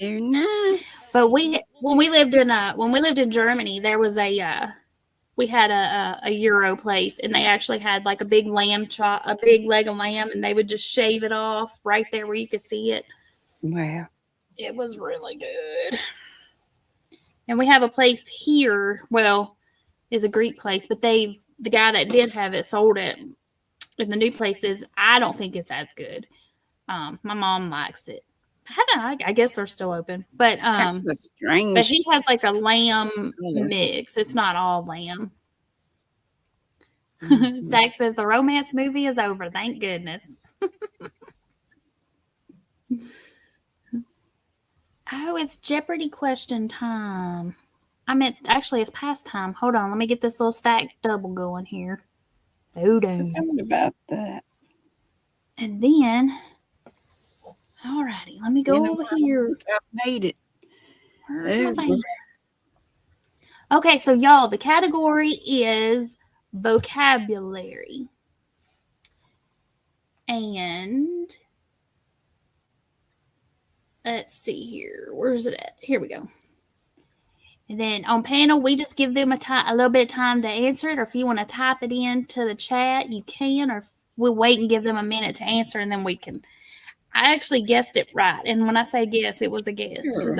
nice. But when we lived in Germany, there was we had a Euro place, and they actually had like a big lamb chop, a big leg of lamb, and they would just shave it off right there where you could see it. Wow. It was really good. And we have a place here, well, it's a Greek place, but the guy that did have it sold it. And the new place is, I don't think it's as good. My mom likes it. I guess they're still open, but strange. but he has like a lamb mix. It's not all lamb. Zach says the romance movie is over. Thank goodness. Oh, it's Jeopardy question time. Actually, it's past time. Hold on. Let me get this little stacked double going here. Hold on. What about that? And then, alrighty, let me go over here. I made it. Where's my finger? Okay, so y'all, the category is vocabulary. And let's see here. Where's it at? Here we go. And then on panel, we just give them a little bit of time to answer it. Or if you want to type it into the chat, you can. Or we'll wait and give them a minute to answer, and then we can. I actually guessed it right. And when I say guess, it was a guess. Because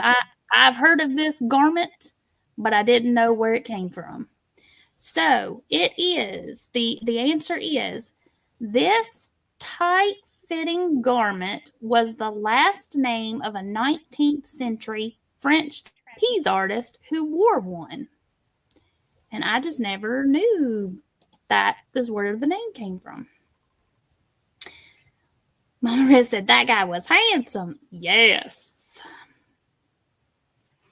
I've heard of this garment, but I didn't know where it came from. So it is, the answer is, this tight-fitting garment was the last name of a 19th century French trapeze artist who wore one. And I just never knew that is where the name came from. Mama said that guy was handsome. Yes.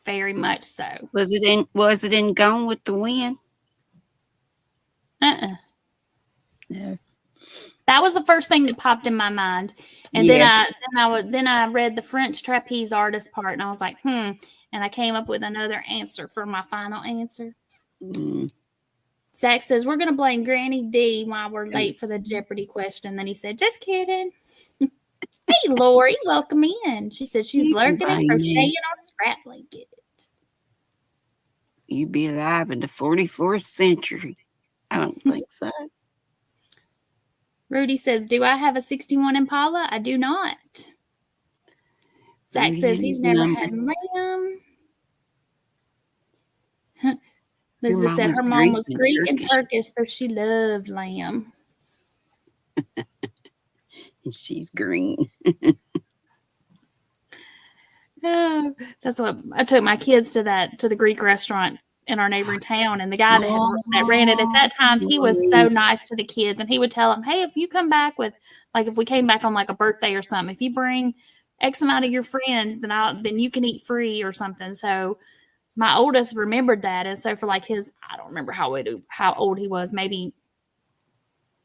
Very much so. Was it in Gone with the Wind? No. No. That was the first thing that popped in my mind. And then I read the French trapeze artist part, and I was like, and I came up with another answer for my final answer. Zach says, we're going to blame Granny D while we're late for the Jeopardy question. Then he said, just kidding. Hey, Lori, welcome in. She said she's lurking and crocheting on a scrap blanket. You be alive in the 44th century. I don't think so. Rudy says, do I have a 61 Impala? I do not. Zach says he's never had lamb. Elizabeth said her mom was Greek and Turkish, so she loved lamb. And she's green. No, that's what I took my kids to the Greek restaurant in our neighboring town, and the guy that ran it at that time, he was so nice to the kids, and he would tell them, hey, if you come back with, like, if we came back on like a birthday or something, if you bring X amount of your friends, then you can eat free or something. So my oldest remembered that, and so for like I don't remember how old he was, maybe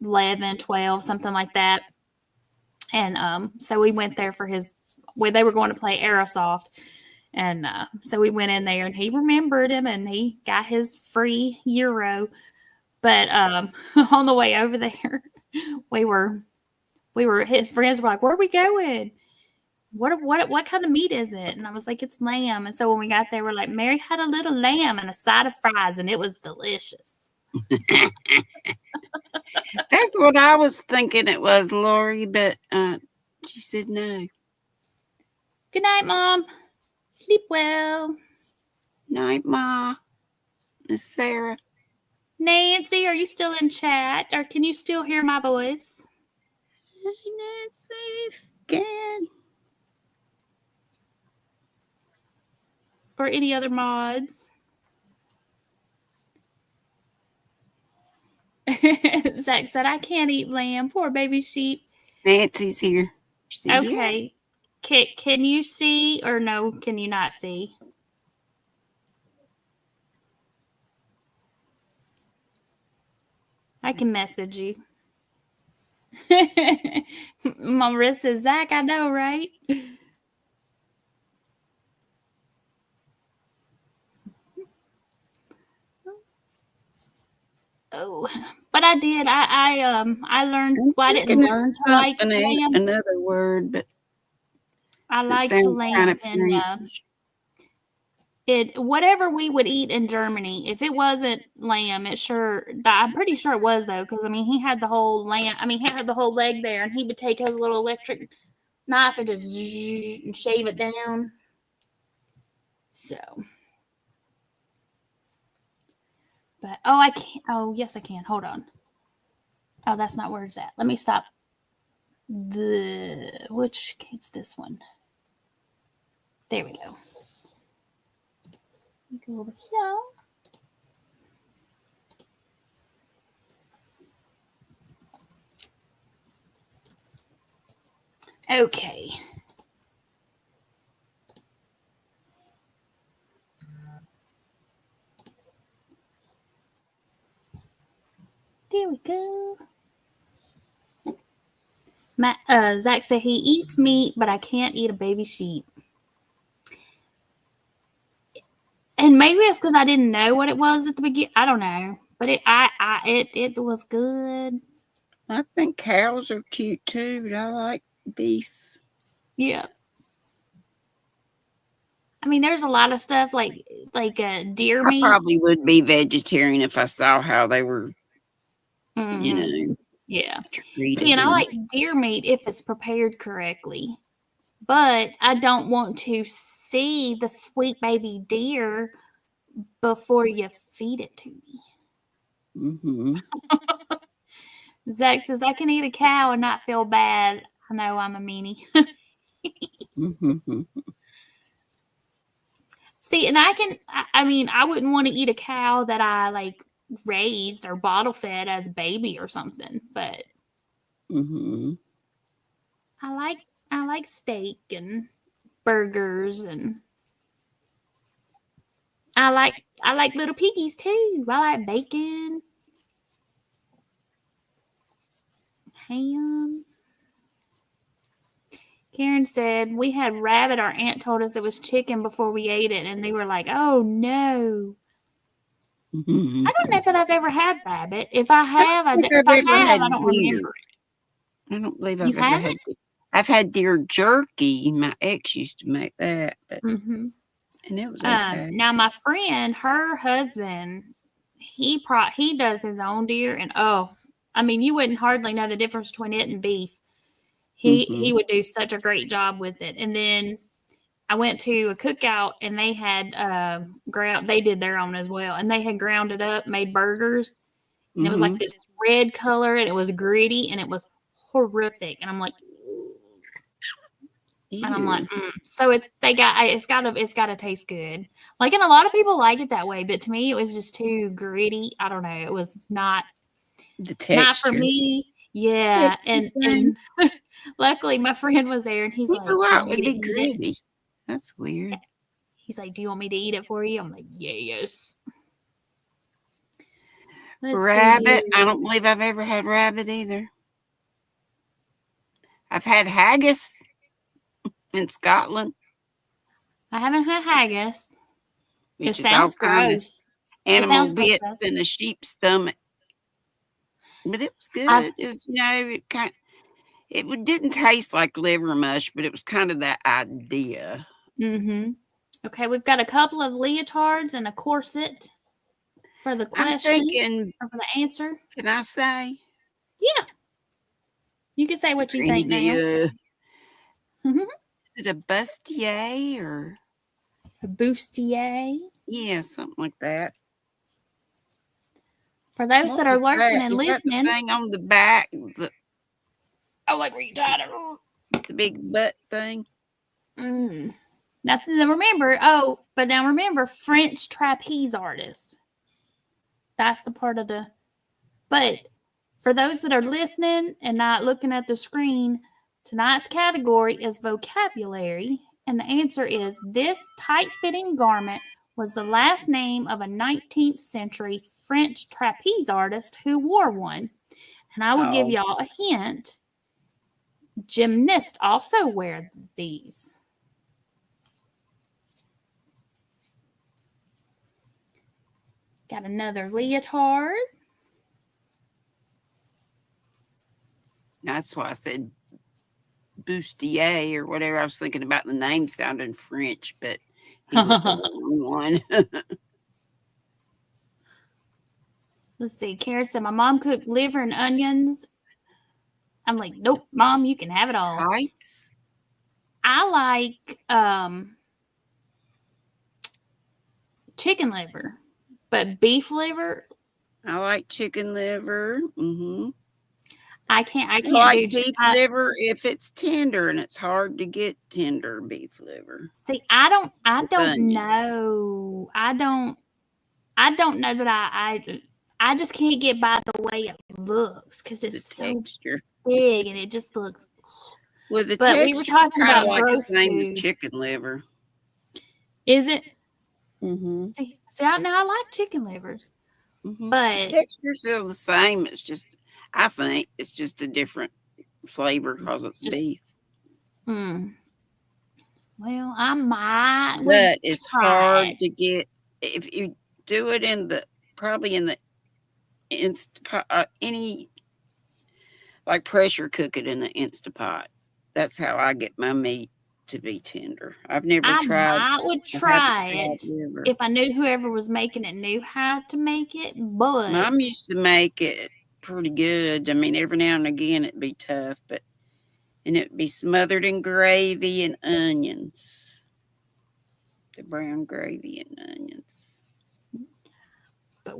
11, 12, something like that. And so we went there for where they were going to play Aerosoft. And so we went in there, and he remembered him, and he got his free euro. But on the way over there, we were his friends were like, "Where are we going? What kind of meat is it?" And I was like, "It's lamb." And so when we got there, we're like, "Mary had a little lamb and a side of fries, and it was delicious." That's what I was thinking it was, Lori, but she said no. Good night, Mom. Sleep well. Night, Ma. Miss Sarah. Nancy, are you still in chat, or can you still hear my voice? Hey, Nancy, again. Or any other mods? Zach said, "I can't eat lamb. Poor baby sheep." Nancy's here. Said, okay. Yes. Can you see, or no, can you not see? I can message you. Marissa says, "Zach, I know, right?" Oh, but I did. I learned. Well, I didn't learn to like lamb. Another word, but I liked lamb, and whatever we would eat in Germany. If it wasn't lamb, I'm pretty sure it was though, because I mean he had the whole lamb. I mean he had the whole leg there, and he would take his little electric knife and just shave it down. So. But I can't. Oh, yes, I can. Hold on. Oh, that's not where it's at. Let me stop. Which it's this one. There we go. Go over here. Okay. There we go. Zach said he eats meat, but I can't eat a baby sheep. And maybe it's because I didn't know what it was at the beginning. I don't know, but it was good. I think cows are cute too, but I like beef. Yeah. I mean, there's a lot of stuff like deer meat. I probably would be vegetarian if I saw how they were, you know. Yeah. See, and I like deer meat if it's prepared correctly. But I don't want to see the sweet baby deer before you feed it to me. Mm-hmm. Zach says, "I can eat a cow and not feel bad. I know I'm a meanie." Mm-hmm. See, and I wouldn't want to eat a cow that I like raised or bottle fed as a baby or something, but I like steak and burgers, and I like little piggies too. I like bacon, ham. Karen said, "We had rabbit. Our aunt told us it was chicken before we ate it, and they were like, 'Oh no.'" I don't know if I've ever had rabbit. If I have, I don't remember it. I don't believe I've ever had it. I've had deer jerky. My ex used to make that, but and it was okay. Now my friend, her husband, he does his own deer, and I mean, you wouldn't hardly know the difference between it and beef. He would do such a great job with it. And then I went to a cookout, and they had they did their own as well, and they had ground it up, made burgers, and it was like this red color, and it was gritty, and it was horrific. And I'm like, so it's gotta taste good. Like, and a lot of people like it that way, but to me, it was just too gritty. I don't know. It was not the texture. Not for me. Yeah, and luckily my friend was there, and he's like, "Wow, it'd be gritty." That's weird. He's like, "Do you want me to eat it for you?" I'm like, "Yes." Let's see Rabbit. I here. don't believe I've ever had rabbit either. I've had haggis in Scotland, I haven't had haggis. It which is all sounds kind of gross. It animal sounds bits disgusting. in a sheep's stomach. But it was I good. It was, it didn't taste like liver mush, but it was kind of that idea. mm-hmm. Okay, we've got a couple of leotards and a corset for the I'm question thinking, or for the answer. can I say? Yeah, you can say what you think now. Is Mm-hmm. it a bustier or? A bustier. Yeah, something like that. For those What that are was lurking that? and Is that the listening, thing on the back? oh, like where you tied it. The big butt thing? Nothing to remember. Oh, but now remember, French trapeze artist. That's the part of the. But for those that are listening and not looking at the screen, tonight's category is vocabulary, and the answer is this tight-fitting garment was the last name of a 19th century French trapeze artist who wore one. And I will give Oh, y'all a hint. Gymnasts also wear these. Got another leotard. that's why I said bustier or whatever. I was thinking about the name sounding French, but he was the wrong one. Let's see. Kara said, my mom cooked liver and onions. I'm like, nope, Mom, you can have it all. Tights? I like chicken liver, but beef liver, I like chicken liver. I can't I like do. beef liver if it's tender, and it's hard to get tender beef liver. See, I don't onion. know. I don't know that I just can't get by the way it looks because it's so texture. big and it just looks. Well, the But texture we were talking about like gross the same as food. chicken liver. Is it? See, now I like chicken livers, but the texture's still the same. It's just, I think it's just a different flavor because it's beef. Well, I might. But it's hard to get if you do it in the any like pressure cook it in the Instapot. That's how I get my meat to be tender. I've never tried. I would try it if I knew whoever was making it knew how to make it. But Mom used to make it pretty good. I mean, every now and again it'd be tough, and it'd be smothered in gravy and onions. The brown gravy and onions. But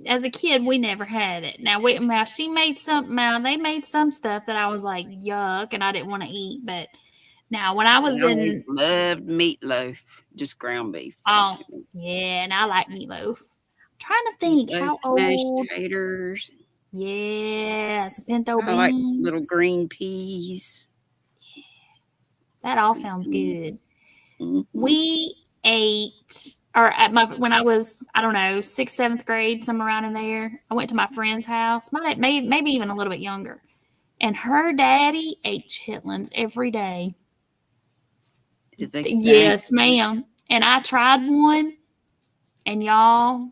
as a kid, we never had it. Now she made some. Now they made some stuff that I was like yuck, and I didn't want to eat. But now when I was I loved meatloaf, just ground beef. Oh yeah, and I like meatloaf. I'm trying to think how old. Mashed taters. Yeah, some pinto beans. I like little green peas. That all sounds good. We ate, or when I was, I don't know, 6th, 7th grade, somewhere around in there. I went to my friend's house, maybe even a little bit younger, and her daddy ate chitlins every day. Did they yes, ma'am. And I tried one, and y'all,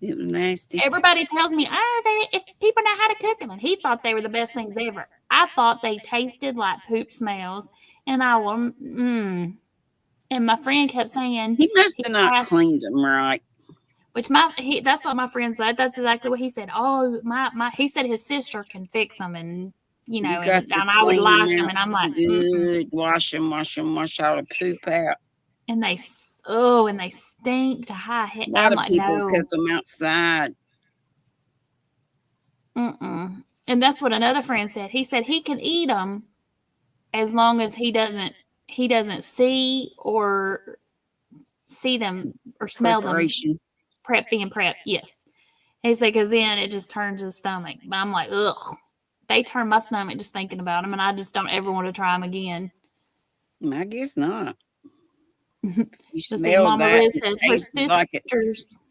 it was nasty. Everybody tells me, if people know how to cook them, and he thought they were the best things ever. I thought they tasted like poop smells, and I will. And my friend kept saying he must have not cleaned them right. Which that's what my friend said. That's exactly what he said. Oh, he said his sister can fix them, and and I would like them, and I'm like, good. Wash all the poop out. And they stink to high head. A lot of people cook them outside. And that's what another friend said. He said he can eat them as long as he doesn't see them or smell them. Being prep, yes. He said because then it just turns his stomach. But I'm like, ugh. They turn my stomach just thinking about them, and I just don't ever want to try them again. I guess not. You smell Mama Riz says her sisters.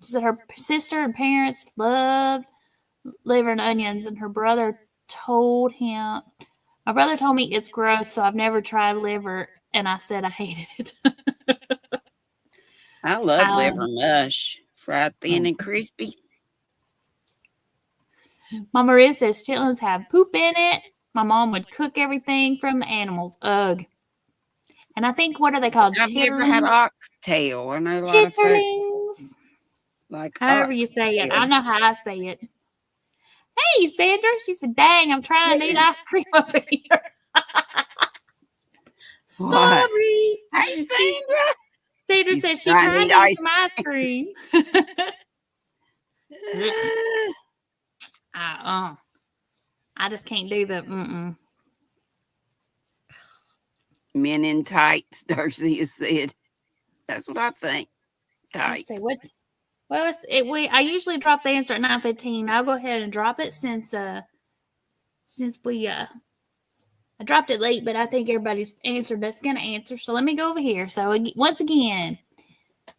She said her sister and parents loved liver and onions, and her brother told him, my brother told me it's gross, so I've never tried liver, and I said I hated it. I love liver mush, fried thin and crispy. Mama Riz says chitlins have poop in it. My mom would cook everything from the animals. Ugh. And I think, what are they called? I've never had Chitterlings? oxtail. I know a lot of folks Chitterlings. like However you say it. oxtail. I know how I say it. Hey, Sandra. She said, dang, I'm trying to eat ice cream over here. Sorry. Hey, Sandra. Sandra says she tried to eat some ice cream. I just can't do the Men in tights, Darcy has said. That's what I think. Tights. Let's see what. Well, I usually drop the answer at 9:15. I'll go ahead and drop it since we I dropped it late, but I think everybody's answered that's going to answer. So let me go over here. So once again,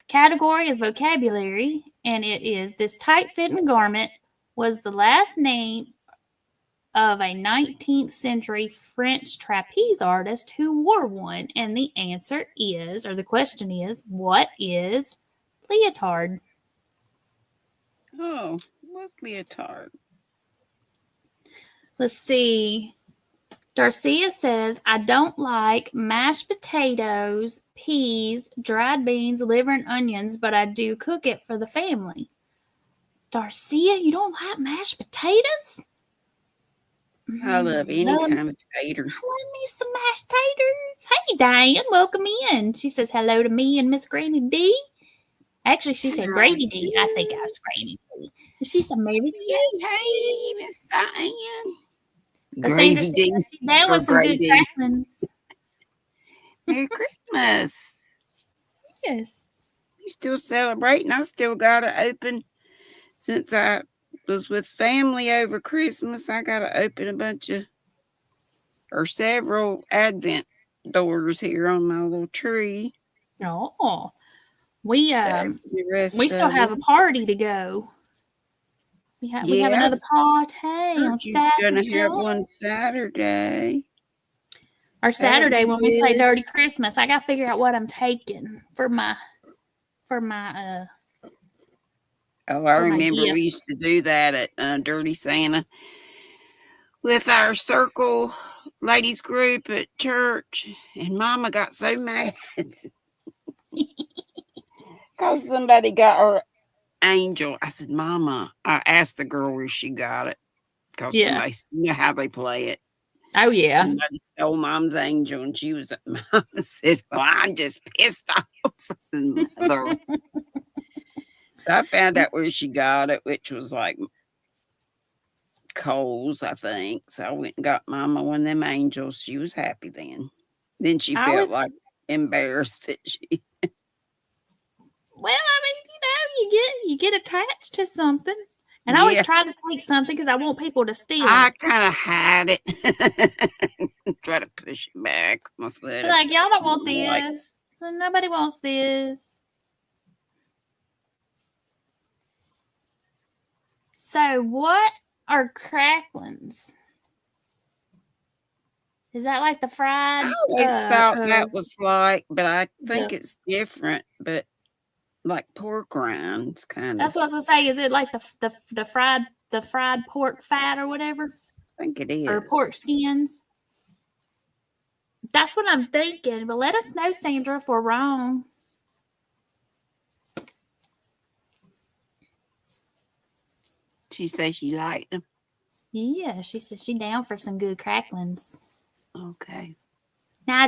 category is vocabulary, and it is this tight-fitting garment was the last name of a 19th century French trapeze artist who wore one. And the answer is, or the question is, what is leotard? Oh, what's leotard? Let's see. Darcia says, I don't like mashed potatoes, peas, dried beans, liver, and onions, but I do cook it for the family. Darcia, you don't like mashed potatoes? I love any kind of taters. I love me some mashed taters. Hey, Diane, welcome in. She says hello to me and Miss Granny D. Actually, she said Grady D. I think I was Granny D. She said maybe. Hey, Miss Diane. Sandra says she's down with some good cracklings. Merry Christmas. Yes. You still celebrating? I still got it open. Since I was with family over Christmas, I got to open several Advent doors here on my little tree. Oh, we still have a party to go. We have another party on Saturday. You're gonna have one Saturday. Or Saturday when we play Dirty Christmas. I got to figure out what I'm taking for my. Oh, I remember we used to do that at Dirty Santa with our circle ladies group at church, and Mama got so mad because somebody got her angel. I said, Mama, I asked the girl where she got it because somebody, you know how they play it. Oh, yeah. Somebody stole Mom's angel, and she was, Mama said, well, I'm just pissed off. I said, Mother. So I found out where she got it, which was like Kohl's, I think. So I went and got Mama one of them angels. She was happy then. Then she felt like embarrassed that she. Well, I mean, you get attached to something. And I always try to take something because I want people to steal it. I kind of hide it. Try to push it back with my foot. Like, y'all don't want this. So nobody wants this. So what are cracklings? Is that like the fried? I always thought that was like, but I think it's different. But like pork rinds, kind of. That's what I was gonna say. Is it like the fried pork fat or whatever? I think it is. Or pork skins. That's what I'm thinking. But let us know, Sandra, if we're wrong. She says she liked them. Yeah, she says she down for some good cracklings. Okay. Now I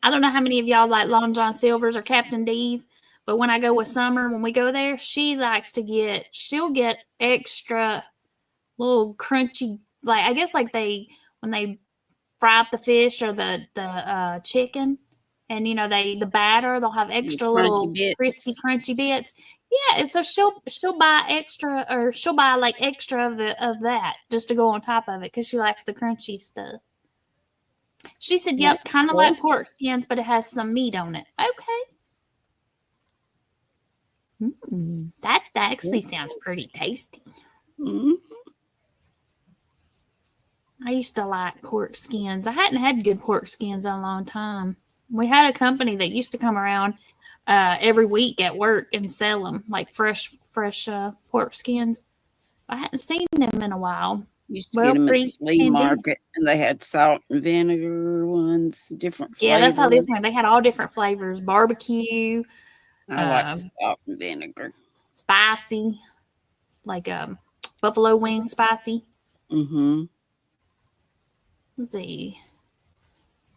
don't know how many of y'all like Long John Silver's or Captain D's, but when I go with Summer, when we go there, she'll get extra little crunchy, like I guess like when they fry up the fish or the chicken, and the batter, they'll have extra little crispy crunchy bits. Yeah, and so she'll buy extra, or she'll buy like extra of that just to go on top of it because she likes the crunchy stuff. She said, yep, kind of like pork skins, but it has some meat on it. Okay. That actually sounds pretty tasty. Mm-hmm. I used to like pork skins. I hadn't had good pork skins in a long time. We had a company that used to come around every week at work and sell them, like fresh pork skins. I hadn't seen them in a while. Used to get Well, them at the pretty flea handy. market, and they had salt and vinegar ones, different Yeah, that's how flavors. this went. They had all different flavors: barbecue, I like the um, salt and vinegar. spicy, like buffalo wing spicy. Mm-hmm. Let's see.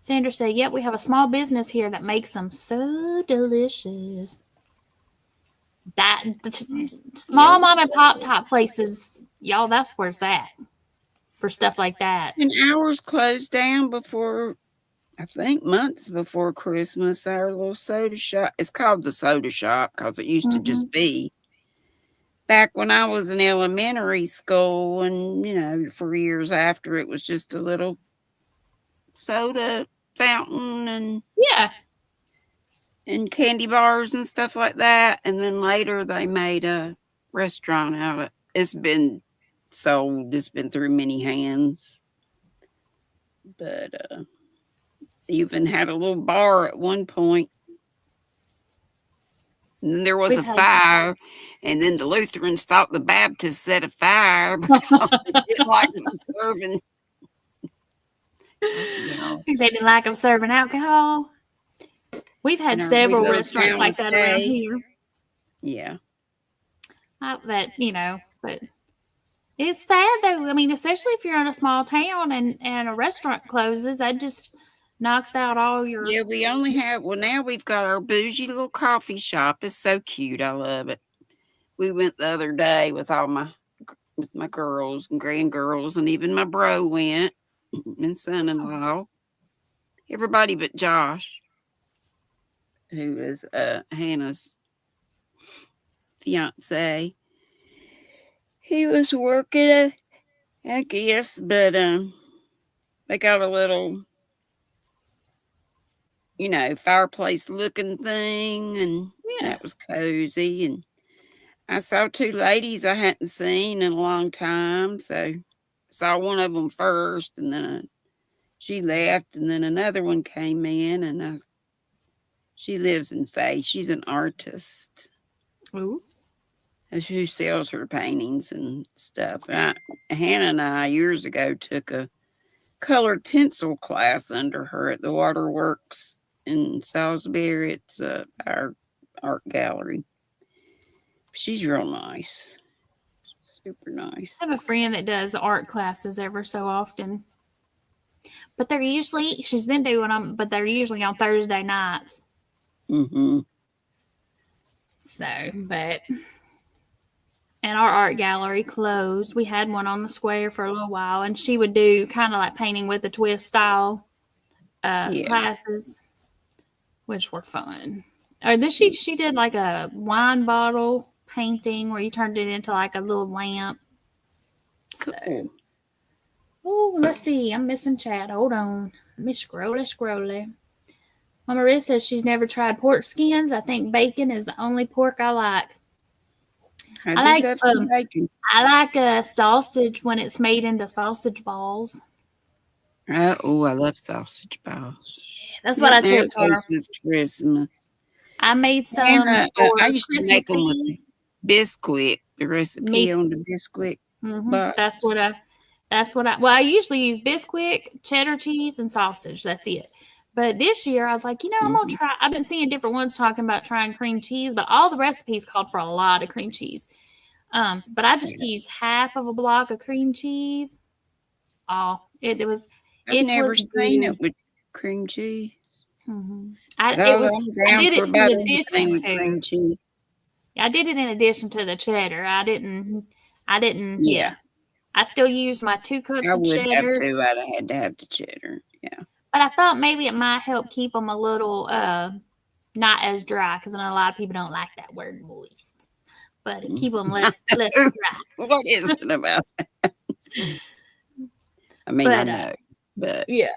Sandra said, "Yep, we have a small business here that makes them so delicious." That Yeah. small mom and pop type places, y'all, that's where it's at for stuff like that. And ours closed down before, I think, months before Christmas. Our little soda shop. It's called the soda shop because it used to Hmm. just be back when I was in elementary school, and for years after, it was just a little soda fountain Yeah, and candy bars and stuff like that. And then later they made a restaurant out of it. It's been sold. It's been through many hands, but even had a little bar at one point. And then there was we've a had. fire, and then the Lutherans thought the Baptists set a fire because they didn't like them serving. They didn't like them serving alcohol. We've In had our wee several little restaurants town like of that around Shay. here. Yeah. But it's sad though. I mean, especially if you're in a small town and a restaurant closes, that just knocks out all your. Yeah, we only have, well, now we've got our bougie little coffee shop. It's so cute. I love it. We went the other day with with my girls and grandgirls, and even my bro went, and son-in-law. Everybody but Josh, who is Hannah's fiance. He was working, I guess, but they got a little, fireplace looking thing, and Yeah. that was cozy. And I saw two ladies I hadn't seen in a long time, so I saw one of them first, and then she left, and then another one came in, and she lives in Faye. She's an artist Ooh. who sells her paintings and stuff. Hannah and I years ago took a colored pencil class under her at the Waterworks in Salisbury. It's our art gallery. She's real nice, super nice. I have a friend that does art classes ever so often, but she's been doing them, but they're usually on Thursday nights. Mm-hmm. So, but and our art gallery closed. We had one on the square for a little while, and she would do kind of like painting with a twist style Yeah. classes, which were fun. Or then she did like a wine bottle painting where you turned it into like a little lamp. Cool. So, oh, let's see. I'm missing chat. Hold on. Let me scroll. Mama Riz says she's never tried pork skins. I think bacon is the only pork I like. I I do like love some bacon. sausage when it's made into sausage balls. Oh, I love sausage balls. That's what Yep, I now took for her. this Christmas. I made And some for I used to Christmas make them with Eve. Bisquick, the recipe Me, on the Bisquick box. that's what I. Well, I usually use Bisquick, cheddar cheese, and sausage. That's it. But this year, I was like, I'm gonna Mm-hmm. try. I've been seeing different ones talking about trying cream cheese, but all the recipes called for a lot of cream cheese. But I just Yeah. used half of a block of cream cheese. Oh, it was I've never seen good. it with cream cheese. Mm-hmm. But It was. I'm I down did for it in about anything addition with to. cream cheese. I did it in addition to the cheddar. I didn't. Yeah, Yeah, I still used my 2 cups I of would have cheddar, to. I'd have had to have the cheddar. Yeah. but I thought maybe it might help keep them a little not as dry because I know a lot of people don't like that word moist, but it keep them less dry. What is it about that? I mean, I But know, but yeah.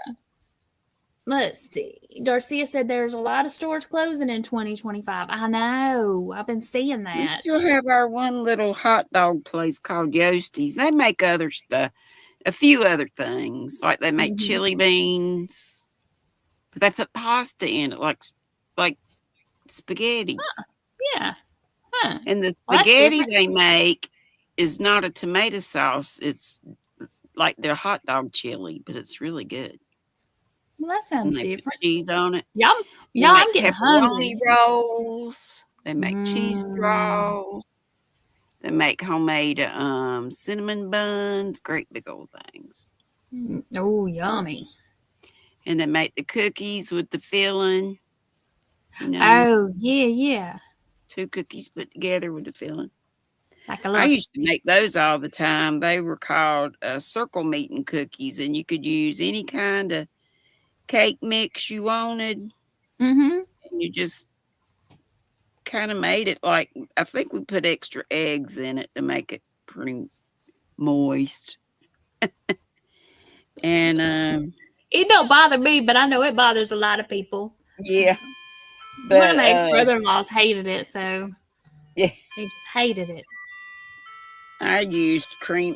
Let's see. Darcia said there's a lot of stores closing in 2025. I know. I've been seeing We that. still have our one little hot dog place called Yosti's. They make other stuff, a few other things. Like they make chili beans. But they put pasta in it, like spaghetti. Yeah. Huh. And the Well, that's spaghetti different. they make is not a tomato sauce. It's like their hot dog chili, but it's really good. Well, that And sounds they put different. cheese on it. Yum. They Y'all, I'm make getting pepperoni hungry. rolls. They make cheese Mm. rolls. They make homemade cinnamon buns. Great big old things. Oh, yummy. And they make the cookies with the filling. You know, Oh, yeah. 2 cookies put together with the filling. Like a I little. used to make those all the time. They were called circle meeting cookies, and you could use any kind of cake mix you wanted. Mm-hmm. And you just kind of made it like, I think we put extra eggs in it to make it pretty moist. And It don't bother me, but I know it bothers a lot of people. yeah, One of but my ex-brother-in-laws hated it, so yeah, he just hated it. I used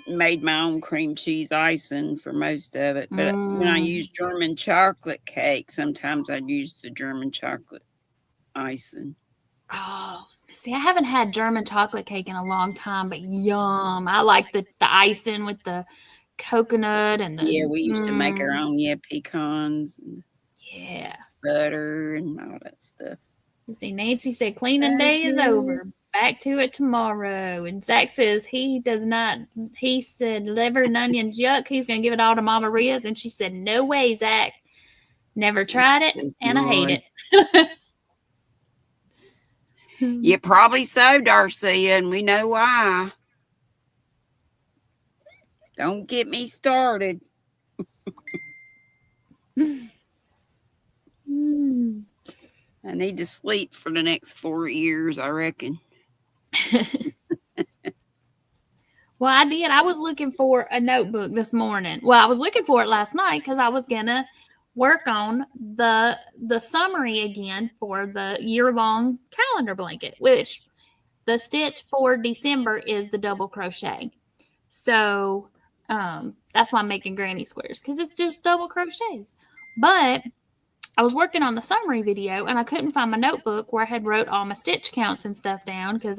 made my own cream cheese icing for most of it. But when I Mm. used German chocolate cake, sometimes I'd use the German chocolate icing. Oh, see, I haven't had German chocolate cake in a long time, but yum. I like the icing with the coconut and Yeah, the we used to make our own, pecans and yeah. butter and all that stuff. Let's see, Nancy said cleaning So day is good. over. Back to it tomorrow. And Zach says he does not. He said liver and onion yuck. He's gonna give it all to Mama Ria's, and she said no way, Zach. Never tried it, It's and I hate nice. it. Yeah, probably so, Darcia, and we know why. Don't get me started. Mm. I need to sleep for the next 4 years, I reckon. Well, I did. I was looking for a notebook this morning. Well, I was looking for it last night because I was gonna work on the summary again for the year-long calendar blanket, which the stitch for December is the double crochet. So that's why I'm making granny squares because it's just double crochets. But I was working on the summary video and I couldn't find my notebook where I had wrote all my stitch counts and stuff down because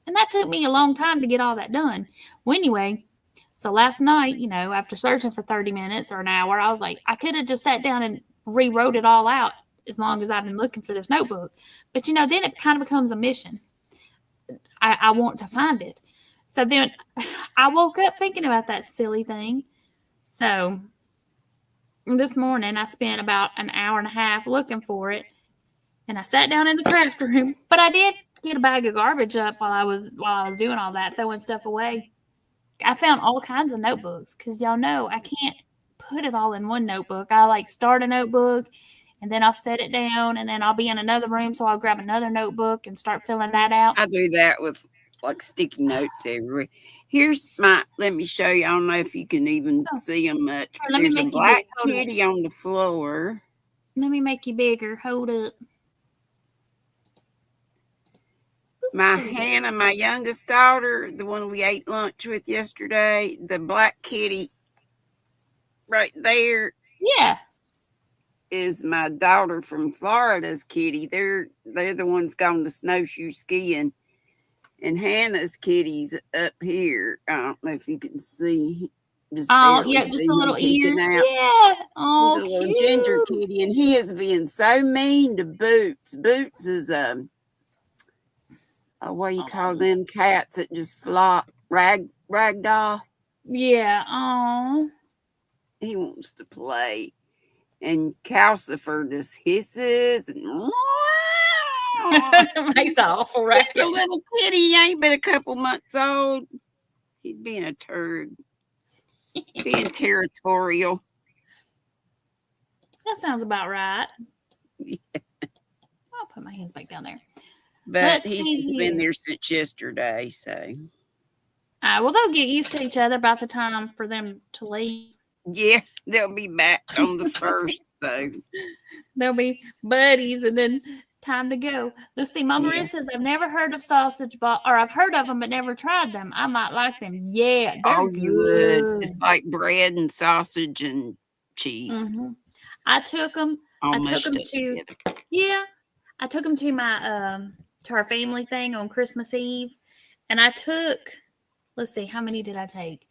and that took me a long time to get all that done. Well, anyway, so last night, after searching for 30 minutes or an hour, I was like, I could have just sat down and rewrote it all out as long as I've been looking for this notebook. But, then it kind of becomes a mission. I want to find it. So then I woke up thinking about that silly thing. So this morning I spent about an hour and a half looking for it, and I sat down in the craft room. But I did get a bag of garbage up while I was doing all that, throwing stuff away. I found all kinds of notebooks because y'all know I can't put it all in one notebook. I start a notebook and then I'll set it down and then I'll be in another room, so I'll grab another notebook and start filling that out. I do that with like sticky notes everywhere. Let me show you. I don't know if you can even see them much. Let me There's a make you black big. Hold kitty on the floor. Let me make you bigger. Hold up. My Hannah, my youngest daughter, the one we ate lunch with yesterday, the black kitty right there. Yeah. Is my daughter from Florida's kitty. They're the ones gone to snowshoe skiing. And Hannah's kitty's up here. I don't know if you can see. Just barely just see the him little peeking ears. out. Yeah. Oh, He's a little cute. ginger kitty, and he is being so mean to Boots. Boots is what do you call them cats that just flop ragdoll? Yeah. Oh. He wants to play. And Calcifer just hisses and makes that awful racket. It's a little kitty. He ain't but a couple months old. He's being a turd. Being territorial. That sounds about right. Yeah. I'll put my hands back down there. But he's been there since yesterday, so. Well, they'll get used to each other about the time for them to leave. Yeah, they'll be back on the 1st, So They'll be buddies, and then time to go. Let's see. Mama yeah. Maria says, I've never heard of sausage ball, or I've heard of them but never tried them. I might like them. Yeah, they're Oh, you would. good. It's like bread and sausage and cheese Mm-hmm. I took them. all I took mushed them up to. together. Yeah, I took them to my to our family thing on Christmas Eve, and I took. Let's see, how many did I take?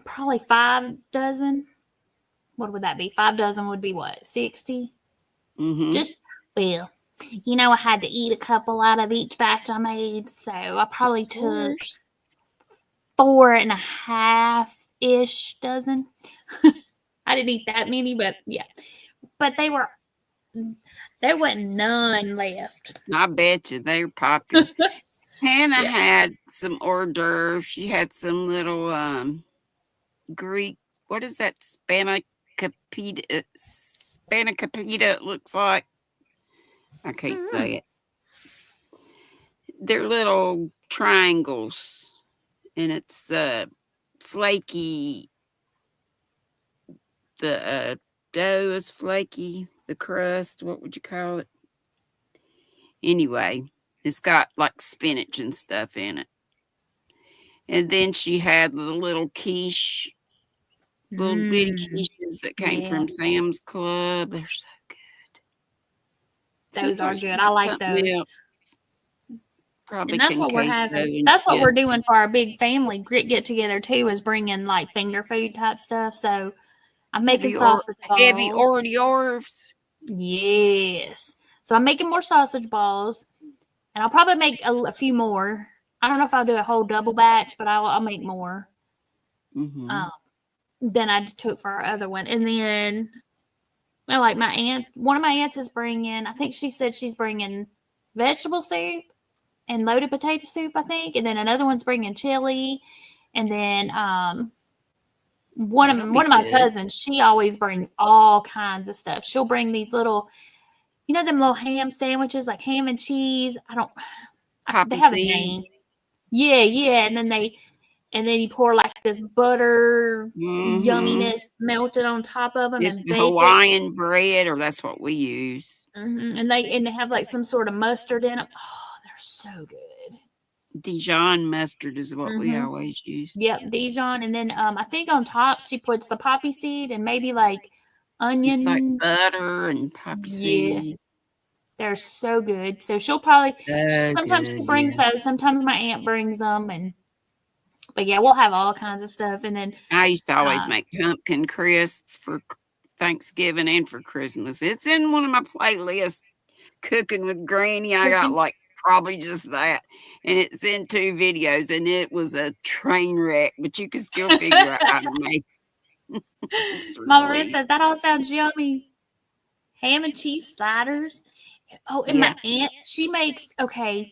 Probably 5 dozen. What would that be? 5 dozen would be what? 60. Mm-hmm. Just well, I had to eat a couple out of each batch I made, so I probably took 4.5-ish dozen. I didn't eat that many, but yeah. But there wasn't none left. I bet you they're popular. Hannah Yeah. had some hors d'oeuvres. She had some little Greek. What is that? Spanakopita. It looks like. I can't say it. They're little triangles, and it's flaky. The dough is flaky. The crust, what would you call it? Anyway, it's got like spinach and stuff in it. And then she had the little quiche, little bitty quiches that came from Sam's Club. They're so good. Those are good. I like those. Probably and that's what we're having. That's what we're doing for our big family get together too, is bringing like finger food type stuff. So I'm making sausage balls. Heavy hors d'oeuvres. Yes. So I'm making more sausage balls, and I'll probably make a few more. I don't know if I'll do a whole double batch, but I'll make more. Mm-hmm. Than I took for our other one. And then, like my aunt, one of my aunts is bringing, I think she said she's bringing vegetable soup and loaded potato soup, I think. And then another one's bringing chili. And then one of my cousins, she always brings all kinds of stuff. She'll bring these little, them little ham sandwiches, like ham and cheese. They have a name. Yeah. And then you pour like this butter yumminess melted on top of them, it's and the Hawaiian bread, or that's what we use. And they have like some sort of mustard in them. Oh, they're so good. Dijon mustard is what we always use. Yep, Dijon, and then I think on top she puts the poppy seed and maybe like onion. It's like butter and poppy seed. They're so good. So she'll probably sometimes she brings those. Sometimes my aunt brings them, but yeah, we'll have all kinds of stuff. And then I used to always make pumpkin crisp for Thanksgiving and for Christmas. It's in one of my playlists, Cooking with Granny. I got like probably just that. And it's in 2 videos, and it was a train wreck, but you can still figure out how to make it. Mama Maria says, that all sounds yummy. Ham and cheese sliders. Oh, and my aunt, she makes, the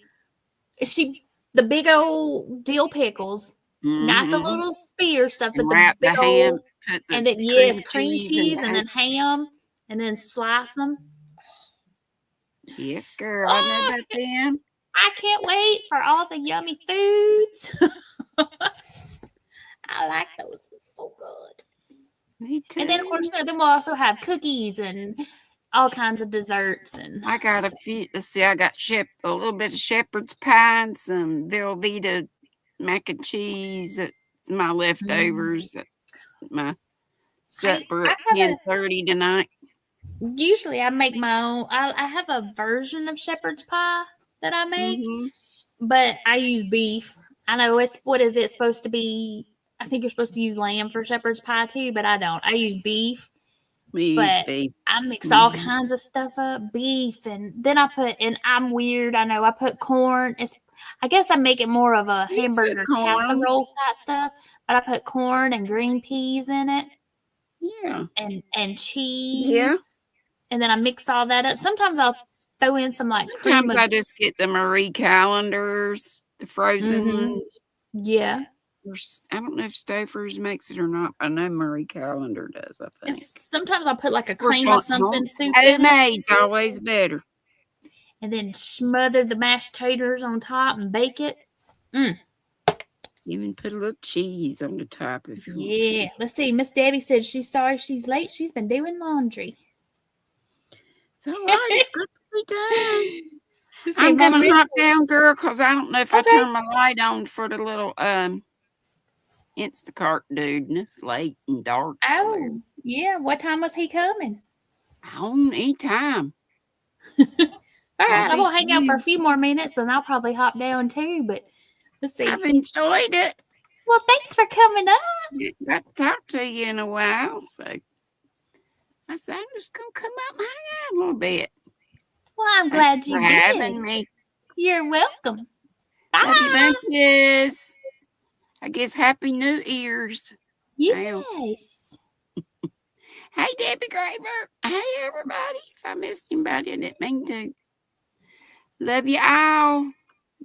big old dill pickles. Not the little spear stuff, but the big old, and then cream cheese, and then ham, and then slice them. Yes, girl, I know about them. I can't wait for all the yummy foods. I like those. It's so good. Me too. And then, of course, then we'll also have cookies and all kinds of desserts. And I got a few. Let's see, I got a little bit of shepherd's pie and some Velveeta mac and cheese. That's my leftovers. That's my supper at 10:30 tonight. Usually I make my own. I have a version of shepherd's pie that I make, but I use beef. I know what is it supposed to be? I think you're supposed to use lamb for shepherd's pie too, but I don't. I use beef. I mix all kinds of stuff up, beef, and then and I'm weird, I know, I put corn. I guess I make it more of a hamburger casserole type stuff, but I put corn and green peas in it. Yeah. And cheese. And then I mix all that up. Sometimes I'll throw in some like cream. Sometimes I just get the Marie calendars, the frozen ones. Yeah. I don't know if Stouffer's makes it or not. I know Marie Calendar does, I think. Sometimes I'll put like a cream of something soup in it. Homemade's always better. And then smother the mashed taters on top and bake it. Even put a little cheese on the top if you want Yeah. to. Let's see. Miss Debbie said she's sorry she's late. She's been doing laundry. It's all right. It's got to be done. Let's see. I'm Mama gonna Red. hop down, girl, because I don't know if I Okay. turn my light on for the little Instacart dude, and it's late and dark over there. Oh, yeah. What time was he coming? On anytime. All I'll right. I'm be going to hang out for a soon. few more minutes and I'll probably hop down too. But let's see. I've enjoyed it. Well, thanks for coming up. Got to talk to you in a while, so I said I'm just gonna come up and hang out a little bit. Well, I'm Thanks glad for you having did. me. You're welcome. Love you Bye. bunches. I guess Happy New Year's. Now. Yes. Hey, Debbie Graver. Hey, everybody. If I missed anybody, I didn't mean to. Love you all.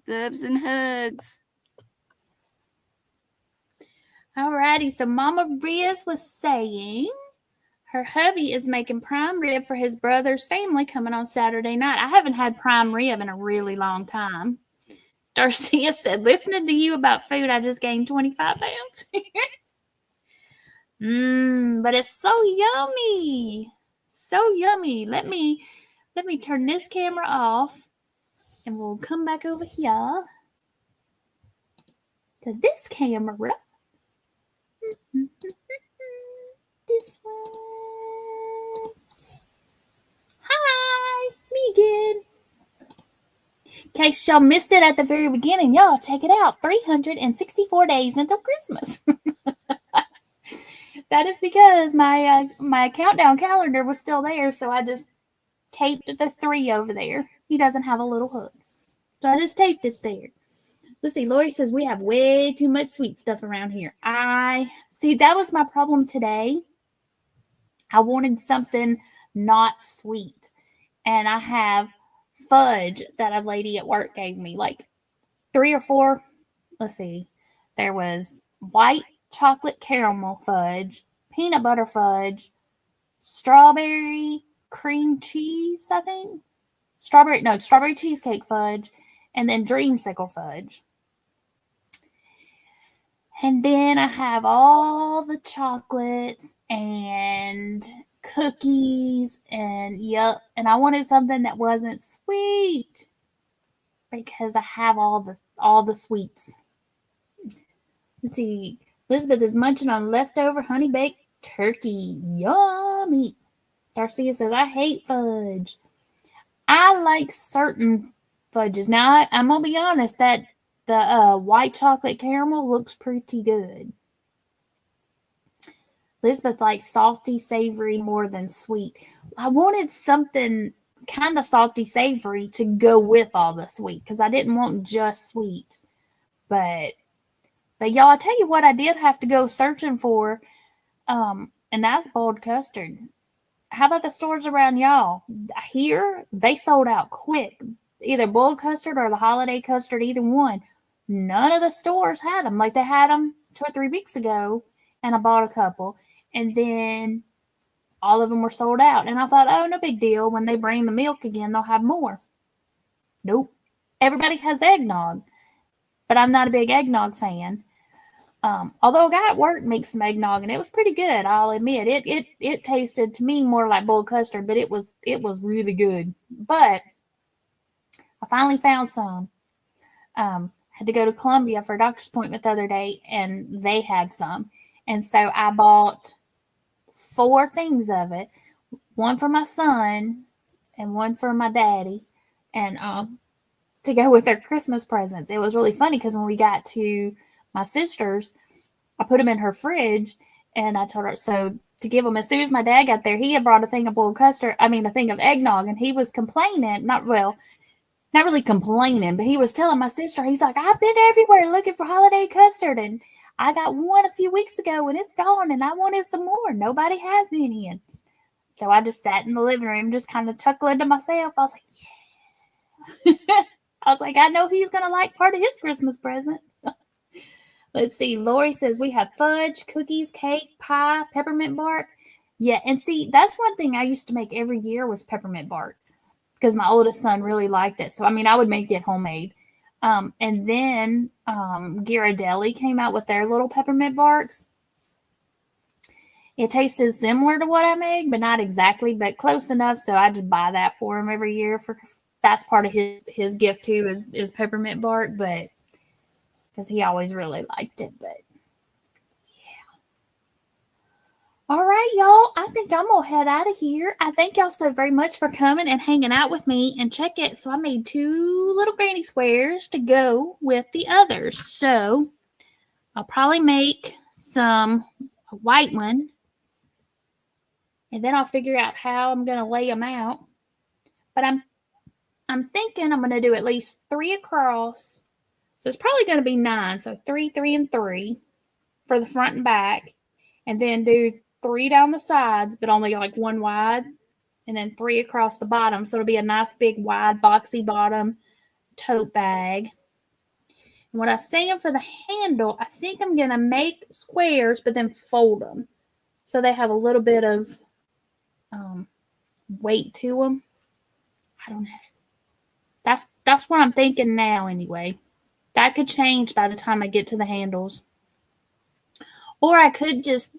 Loves and hugs. Alrighty, so Mama Riz was saying her hubby is making prime rib for his brother's family coming on Saturday night. I haven't had prime rib in a really long time. Darcia said, listening to you about food, I just gained 25 pounds. But it's so yummy. So yummy. Let me turn this camera off and we'll come back over here to this camera. This one. Hi, me again. In case y'all missed it at the very beginning, y'all check it out. 364 days until Christmas. That is because my countdown calendar was still there, so I just taped the 3 over there. He doesn't have a little hook, so I just taped it there. Let's see. Lori says we have way too much sweet stuff around here. I see. That was my problem today. I wanted something not sweet, and I have fudge that a lady at work gave me, like 3 or 4. Let's see. There was white chocolate caramel fudge, peanut butter fudge, strawberry cream cheese, I think. Strawberry cheesecake fudge, and then dreamsicle fudge. And then I have all the chocolates and cookies and and I wanted something that wasn't sweet because I have all the sweets. Let's see. Elizabeth is munching on leftover honey baked turkey. Yummy. Darcia says, I hate fudge. I like certain fudges. Now, I'm going to be honest, that the white chocolate caramel looks pretty good. Elizabeth likes salty, savory more than sweet. I wanted something kind of salty, savory to go with all the sweet because I didn't want just sweet. But y'all, I tell you what I did have to go searching for, and that's boiled custard. How about the stores around y'all? Here, they sold out quick. Either boiled custard or the holiday custard, either one. None of the stores had them. Like they had them 2 or 3 weeks ago, and I bought a couple. And then all of them were sold out. And I thought, oh, no big deal. When they bring the milk again, they'll have more. Nope. Everybody has eggnog, but I'm not a big eggnog fan. Although a guy at work makes some eggnog and it was pretty good, I'll admit. It tasted to me more like boiled custard, but it was really good. But I finally found some. Had to go to Columbia for a doctor's appointment the other day, and they had some. And so I bought 4 things of it. One for my son and one for my daddy. And to go with their Christmas presents. It was really funny because when we got to my sister's, I put them in her fridge, and I told her, so to give them, as soon as my dad got there, he had brought a thing of boiled custard, a thing of eggnog, and he was complaining, not really complaining, but he was telling my sister, he's like, I've been everywhere looking for holiday custard, and I got one a few weeks ago, and it's gone, and I wanted some more. Nobody has any. And so I just sat in the living room, just kind of chuckling to myself. I was like, yeah. I was like, I know he's going to like part of his Christmas present. Let's see. Lori says we have fudge, cookies, cake, pie, peppermint bark. Yeah, and see, that's one thing I used to make every year was peppermint bark because my oldest son really liked it. So, I would make it homemade. And then Ghirardelli came out with their little peppermint barks. It tasted similar to what I make, but not exactly, but close enough. So I just buy that for him every year. For that's part of his gift too is peppermint bark, but because he always really liked it. But all right, y'all. I think I'm gonna head out of here. I thank y'all so very much for coming and hanging out with me. And check it. So I made 2 little granny squares to go with the others. So I'll probably make a white one. And then I'll figure out how I'm gonna lay them out. But I'm thinking I'm gonna do at least 3 across. So it's probably gonna be 9. So 3, 3, and 3 for the front and back. And then do 3 down the sides, but only like 1 wide. And then 3 across the bottom. So it'll be a nice big wide boxy bottom tote bag. And what I was saying for the handle, I think I'm gonna make squares, but then fold them. So they have a little bit of weight to them. I don't know. That's what I'm thinking now anyway. That could change by the time I get to the handles. Or I could just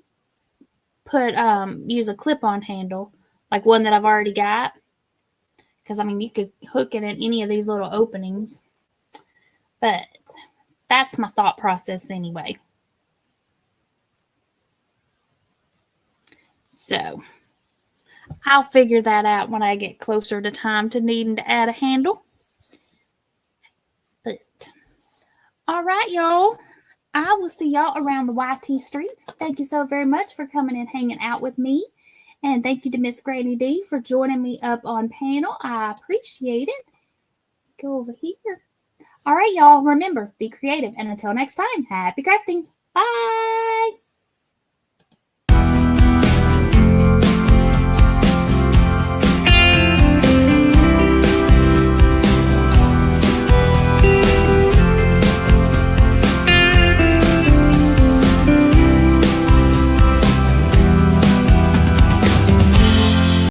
use a clip-on handle, like one that I've already got. Because, I mean, you could hook it in any of these little openings. But that's my thought process anyway. So I'll figure that out when I get closer to time to needing to add a handle. But all right, y'all. I will see y'all around the YT streets. Thank you so very much for coming and hanging out with me. And thank you to Miss Granny D for joining me up on panel. I appreciate it. Go over here. All right, y'all. Remember, be creative. And until next time, happy crafting. Bye.